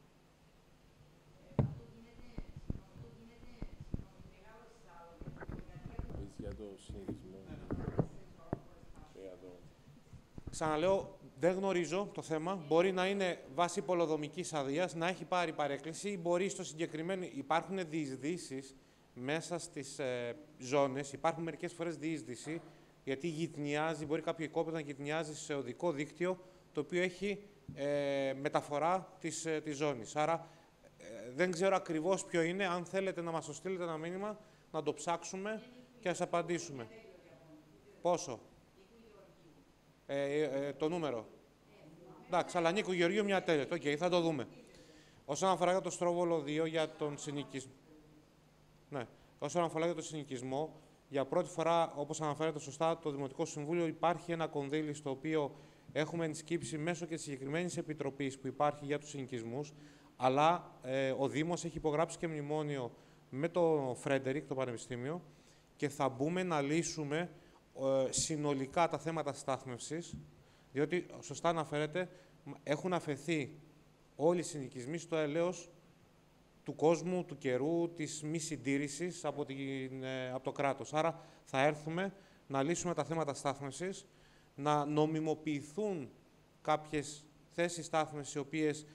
Speaker 18: Ξαναλέω, δεν γνωρίζω το θέμα. Μπορεί να είναι βάση πολεοδομικής αδείας, να έχει πάρει παρέκκληση ή μπορεί στο συγκεκριμένο... Υπάρχουν διεισδύσεις μέσα στις ζώνες, υπάρχουν μερικές φορές διείσδυση, γιατί γυτνιάζει, μπορεί κάποιο οικόπεδο να γυτνιάζει σε οδικό δίκτυο, το οποίο έχει μεταφορά της ζώνης. Άρα, δεν ξέρω ακριβώς ποιο είναι. Αν θέλετε να μας το στείλετε ένα μήνυμα, να το ψάξουμε και να σας απαντήσουμε. Πόσο? Το νούμερο. Εντάξει, αλλά Νίκο Γεωργίου μια τέλεια. Οκ, θα το δούμε. Όσον αφορά για το Στρόβολο 2, για τον συνοικισμό. Ναι. Όσον αφορά για τον συνοικισμό, για πρώτη φορά, όπως αναφέρεται σωστά, το Δημοτικό Συμβούλιο υπάρχει ένα κονδύλι στο οποίο έχουμε ενσκύψει μέσω και της συγκεκριμένης επιτροπής που υπάρχει για τους συνοικισμούς, αλλά ο Δήμος έχει υπογράψει και μνημόνιο με το Φρέντερικ, το Πανεπιστήμιο, και θα μπούμε να λύσουμε συνολικά τα θέματα στάθμευσης, διότι, σωστά αναφέρεται, έχουν αφαιθεί όλοι οι συνοικισμοί στο έλεος του κόσμου, του καιρού, της μη συντήρησης από το κράτος. Άρα θα έρθουμε να λύσουμε τα θέματα στάθμευσης, να νομιμοποιηθούν κάποιες θέσεις στάθμευσης οι οποίες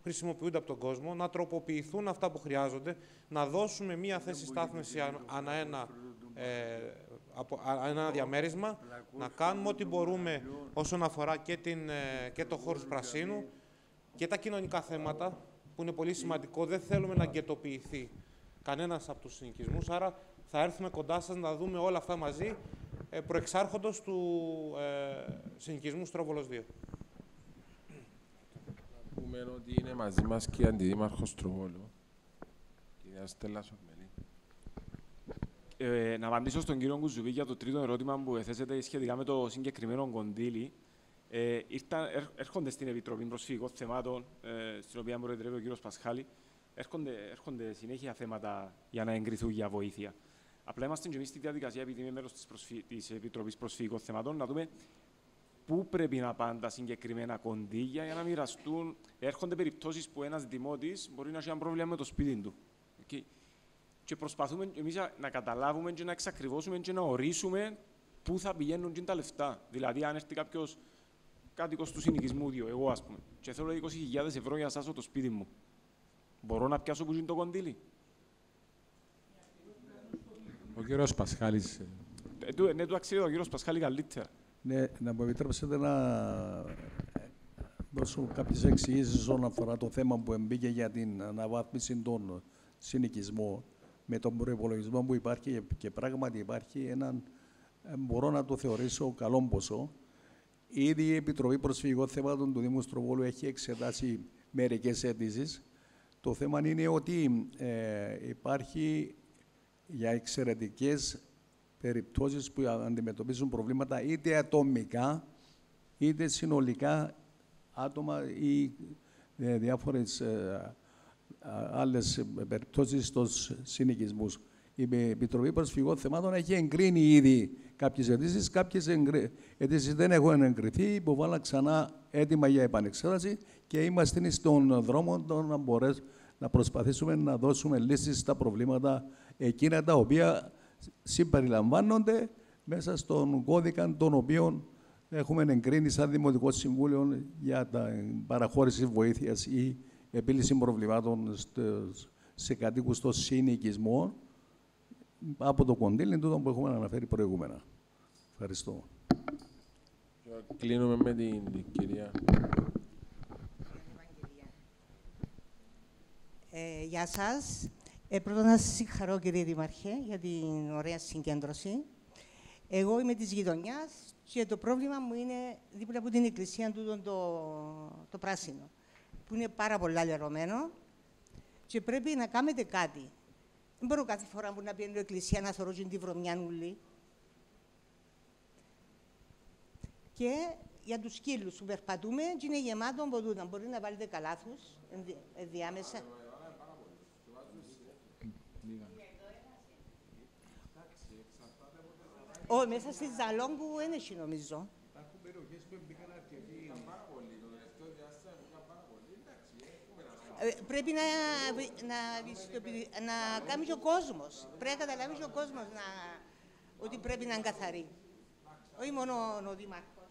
Speaker 18: χρησιμοποιούνται από τον κόσμο, να τροποποιηθούν αυτά που χρειάζονται, να δώσουμε μία θέση στάθμευση ανά ένα διαμέρισμα, να κάνουμε ό,τι μπορούμε όσον αφορά και το χώρους πρασίνου και τα κοινωνικά θέματα, που είναι πολύ σημαντικό. Δεν θέλουμε να γκετοποιηθεί κανένας από τους συνοικισμούς, άρα θα έρθουμε κοντά σας να δούμε όλα αυτά μαζί, προεξάρχοντος του συνοικισμού Στρόβολος 2.
Speaker 1: Πούμε ότι είναι μαζί μας και η Αντιδήμαρχος Στροβόλου, κυρία Στέλλα Σορμελή.
Speaker 3: Να απαντήσω στον κύριο Κουζουβή για το τρίτο ερώτημα που έθεσετε σχετικά με το συγκεκριμένο κονδύλι. Έρχονται στην Επιτροπή Προσφυγικών Θεμάτων, στην οποία προεδρεύει ο κύριος Πασχάλη, έρχονται συνέχεια θέματα για να εγκριθούν για βοήθεια. Απλά είμαστε και εμείς στη διαδικασία, επειδή είμαι μέλος της Επιτροπής Προσφυγικών Θεμάτων, να δούμε πού πρέπει να πάνε τα συγκεκριμένα κονδύλια για να μοιραστούν. Έρχονται περιπτώσεις που ένας δημότης μπορεί να έχει ένα πρόβλημα με το σπίτι του. Και προσπαθούμε εμείς να καταλάβουμε και να εξακριβώσουμε και να ορίσουμε πού θα πηγαίνουν και τα λεφτά. Δηλαδή, αν έρθει κάποιος κάτοικος του συνοικισμού 2, εγώ ας πούμε, και θέλω 20.000 ευρώ για να σάσω το σπίτι μου, μπορώ να πιάσω που είναι το κονδύλι?
Speaker 5: Ο κύριος Πασχάλης.
Speaker 3: Ναι, του αξίζει ο κύριος Πασχάλη καλύτερα.
Speaker 2: Ναι, να μου επιτρέψετε να δώσω κάποιες εξηγήσεις όσον αφορά το θέμα που εμπήκε για την αναβάθμιση των συνοικισμών με τον προϋπολογισμό που υπάρχει, και πράγματι υπάρχει έναν, μπορώ να το θεωρήσω, καλό ποσό. Ήδη η Επιτροπή Προσφυγικών Θεμάτων του Δήμου Στροβόλου έχει εξετάσει μερικές αιτήσεις. Το θέμα είναι ότι υπάρχει για εξαιρετικές περιπτώσεις που αντιμετωπίζουν προβλήματα είτε ατομικά, είτε συνολικά άτομα ή διάφορες άλλες περιπτώσεις στους συνοικισμούς. Η Επιτροπή Προσφυγικών Θεμάτων έχει εγκρίνει ήδη κάποιες αιτήσεις, κάποιες αιτήσεις δεν έχουν εγκριθεί, υποβάλλα ξανά έτοιμα για επανεξέταση και είμαστε στον δρόμο να προσπαθήσουμε να δώσουμε λύσεις στα προβλήματα εκείνα τα οποία συμπεριλαμβάνονται μέσα στον κώδικα των οποίων έχουμε εγκρίνει σαν Δημοτικό Συμβούλιο για την παραχώρηση βοήθειας ή επίλυση προβλημάτων σε κατοίκους των συνοικισμών από το κονδύλι τούτο που έχουμε αναφέρει προηγούμενα. Ευχαριστώ.
Speaker 1: Κλείνουμε με την κυρία.
Speaker 19: Γεια σας. Πρώτα να σας συγχαρώ, κύριε Δήμαρχε, για την ωραία συγκέντρωση. Εγώ είμαι της γειτονιάς Και το πρόβλημα μου είναι δίπλα από την εκκλησία του το πράσινο, που είναι πάρα πολλά λερωμένο και πρέπει να κάνετε κάτι. Δεν μπορώ κάθε φορά που να πιένω εκκλησία να θωρώ την βρωμιά νουλή. Και για τους σκύλους που περπατούμε και είναι γεμάτο από τούτα. Μπορεί να βάλετε καλάθους ενδιάμεσα. Όχι, μέσα στη Ζαλόγκου δεν έχει νομίζω. Πρέπει να κάνει και ο κόσμος. Πρέπει να καταλάβει και ο κόσμος ότι πρέπει να είναι καθαρή. Όχι μόνο ο Δήμαρχος.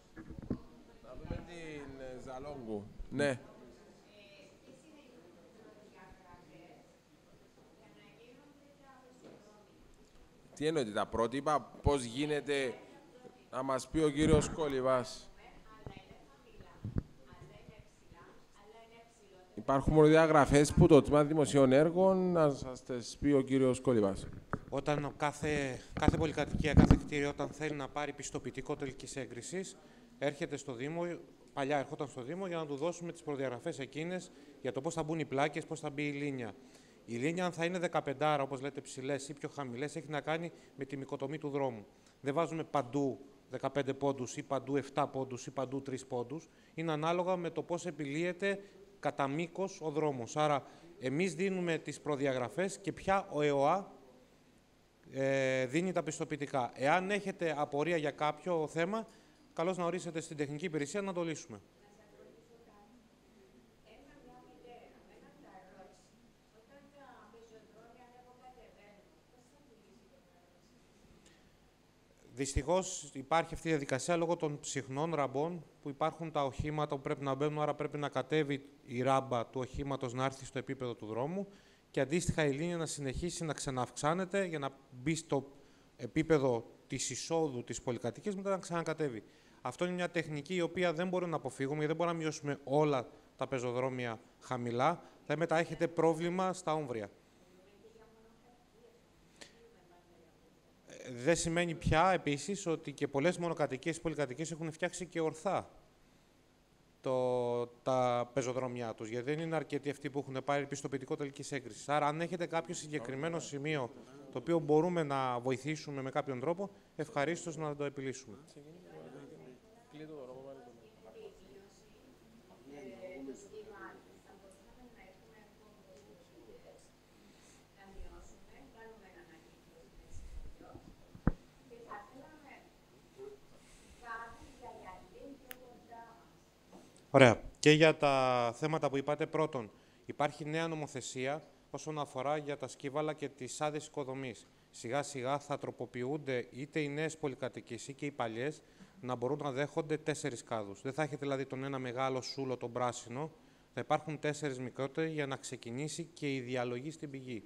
Speaker 1: Να δούμε την Ζαλόγκου. Ναι. Τι εννοείται τα πρότυπα, πώς γίνεται, να μας πει ο κύριος Κολιβάς. Υπάρχουν μονοδιαγραφές που το Τμήμα Δημοσίων Έργων, να σας τις πει ο κύριος Κολιβάς.
Speaker 18: Όταν κάθε πολυκατοικία, κάθε κτίριο, όταν θέλει να πάρει πιστοποιητικό τελικής έγκρισης, έρχεται στο Δήμο, παλιά ερχόταν στο Δήμο για να του δώσουμε τις προδιαγραφές εκείνες για το πώς θα μπουν οι πλάκες, πώς θα μπει η λίνια. Η λίνια, αν θα είναι 15, όπως λέτε, ψηλές ή πιο χαμηλές, έχει να κάνει με τη μικοτομή του δρόμου. Δεν βάζουμε παντού 15 πόντους ή παντού 7 πόντους ή παντού 3 πόντους. Είναι ανάλογα με το πώς επιλύεται κατά μήκος ο δρόμος. Άρα, εμείς δίνουμε τις προδιαγραφές και πια ο ΕΟΑ δίνει τα πιστοποιητικά. Εάν έχετε απορία για κάποιο θέμα, καλώς να ορίσετε στην τεχνική υπηρεσία να το λύσουμε. Δυστυχώς υπάρχει αυτή η διαδικασία λόγω των συχνών ραμπών που υπάρχουν τα οχήματα που πρέπει να μπαίνουν, άρα πρέπει να κατέβει η ράμπα του οχήματος να έρθει στο επίπεδο του δρόμου και αντίστοιχα η λίνια να συνεχίσει να ξανααυξάνεται για να μπει στο επίπεδο της εισόδου της πολυκατοικίας μετά να ξανακατέβει. Αυτό είναι μια τεχνική η οποία δεν μπορούμε να αποφύγουμε γιατί δεν μπορούμε να μειώσουμε όλα τα πεζοδρόμια χαμηλά. Θα μετά έχετε πρόβλημα στα όμβρια. Δεν σημαίνει πια, επίσης, ότι και πολλές μονοκατοικίες ή πολυκατοικίες έχουν φτιάξει και ορθά τα πεζοδρόμια τους, γιατί δεν είναι αρκετοί αυτοί που έχουν πάρει πιστοποιητικό τελικής έγκρισης. Άρα, αν έχετε κάποιο συγκεκριμένο σημείο το οποίο μπορούμε να βοηθήσουμε με κάποιον τρόπο, ευχαρίστως να το επιλύσουμε. Ωραία. Και για τα θέματα που είπατε, πρώτον, υπάρχει νέα νομοθεσία όσον αφορά για τα σκύβαλα και τις άδειες οικοδομής. Σιγά-σιγά θα τροποποιούνται είτε οι νέες πολυκατοικίες ή και οι παλιές να μπορούν να δέχονται 4 κάδους. Δεν θα έχετε δηλαδή τον ένα μεγάλο σούλο, τον πράσινο, θα υπάρχουν 4 μικρότεροι για να ξεκινήσει και η διαλογή στην πηγή,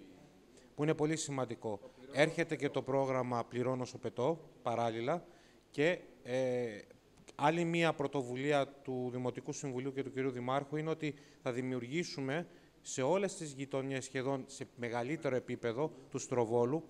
Speaker 18: που είναι πολύ σημαντικό. Έρχεται και το πρόγραμμα Πληρώνω όσο πετώ, παράλληλα, και άλλη μία πρωτοβουλία του Δημοτικού Συμβουλίου και του κ. Δημάρχου είναι ότι θα δημιουργήσουμε σε όλες τις γειτονιές, σχεδόν σε μεγαλύτερο επίπεδο του Στροβόλου,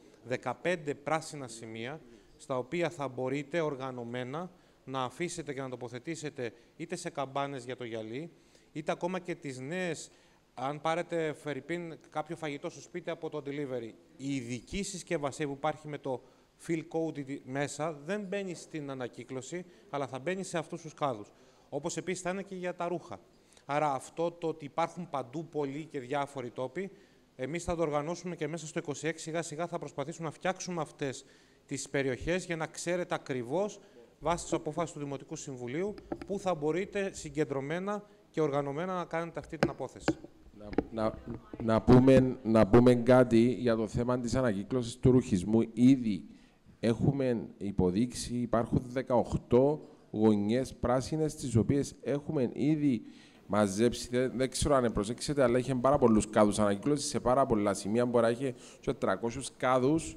Speaker 18: 15 πράσινα σημεία, στα οποία θα μπορείτε οργανωμένα να αφήσετε και να τοποθετήσετε είτε σε καμπάνες για το γυαλί, είτε ακόμα και τις νέες, αν πάρετε φερρυπίν κάποιο φαγητό στο σπίτι από το delivery, η ειδική συσκευασία που υπάρχει με το fill code μέσα δεν μπαίνει στην ανακύκλωση, αλλά θα μπαίνει σε αυτούς τους κάδους. Όπως επίσης θα είναι και για τα ρούχα. Άρα αυτό το ότι υπάρχουν παντού πολλοί και διάφοροι τόποι, εμείς θα το οργανώσουμε και μέσα στο 26 σιγά-σιγά θα προσπαθήσουμε να φτιάξουμε αυτές τις περιοχές για να ξέρετε ακριβώς, βάσει της αποφάσης του Δημοτικού Συμβουλίου, πού θα μπορείτε συγκεντρωμένα και οργανωμένα να κάνετε αυτή την απόθεση.
Speaker 1: Να πούμε κάτι για το θέμα της ανακύκλωσης του ρουχισμού. Ήδη έχουμε υποδείξει, υπάρχουν 18 γωνιές πράσινες, τις οποίες έχουμε ήδη μαζέψει. Δεν ξέρω αν προσέξετε, αλλά είχε πάρα πολλούς κάδους ανακύκλωσης σε πάρα πολλά σημεία. Μπορεί να έχει 400 κάδους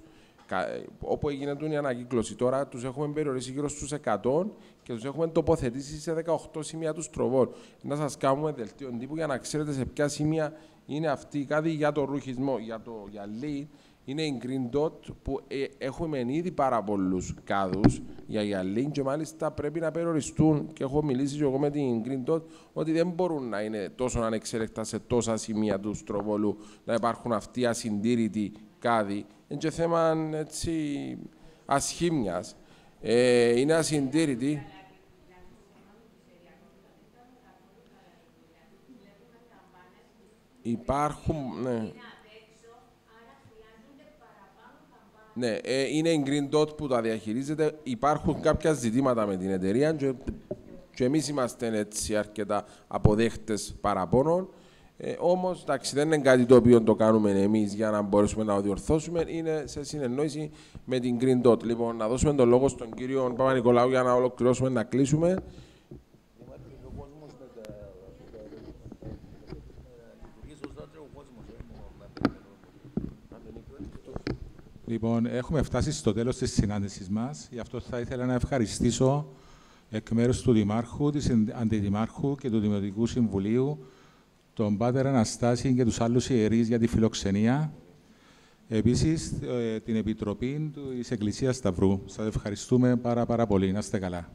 Speaker 1: όπου έγινε η ανακύκλωση. Τώρα τους έχουμε περιορίσει γύρω στους 100 και τους έχουμε τοποθετήσει σε 18 σημεία του Στροβόλ. Να σας κάνουμε δελτίο τύπου για να ξέρετε σε ποια σημεία είναι αυτή. Κάτι για το ρουχισμό, για το γυαλί. είναι η Green Dot που έχουμε ήδη πάρα πολλούς κάδους για γυαλί και μάλιστα πρέπει να περιοριστούν και έχω μιλήσει και εγώ με την Green Dot ότι δεν μπορούν να είναι τόσο ανεξέλεκτα σε τόσα σημεία του στροβολού να υπάρχουν αυτοί ασυντήρητοι κάδοι. Είναι και θέμα έτσι, ασχήμιας. Είναι ασυντήρητοι. Υπάρχουν, ναι. Ναι, είναι η Green Dot που τα διαχειρίζεται. Υπάρχουν κάποια ζητήματα με την εταιρεία και εμείς είμαστε έτσι αρκετά αποδέχτες παραπώνων. Όμως, εντάξει, δεν είναι κάτι το οποίο το κάνουμε εμείς για να μπορέσουμε να το διορθώσουμε. Είναι σε συνεννόηση με την Green Dot. Λοιπόν, να δώσουμε τον λόγο στον κύριο Παπα-Νικολάου για να ολοκληρώσουμε, να κλείσουμε.
Speaker 5: Λοιπόν, έχουμε φτάσει στο τέλος της συνάντησης μας. Γι' αυτό θα ήθελα να ευχαριστήσω εκ μέρους του Δημάρχου, της Αντιδημάρχου και του Δημοτικού Συμβουλίου τον Πάτερ Αναστάση και τους άλλους ιερείς για τη φιλοξενία. Επίσης, την Επιτροπή της Εκκλησίας Σταυρού. Σας ευχαριστούμε πάρα πολύ. Να είστε καλά.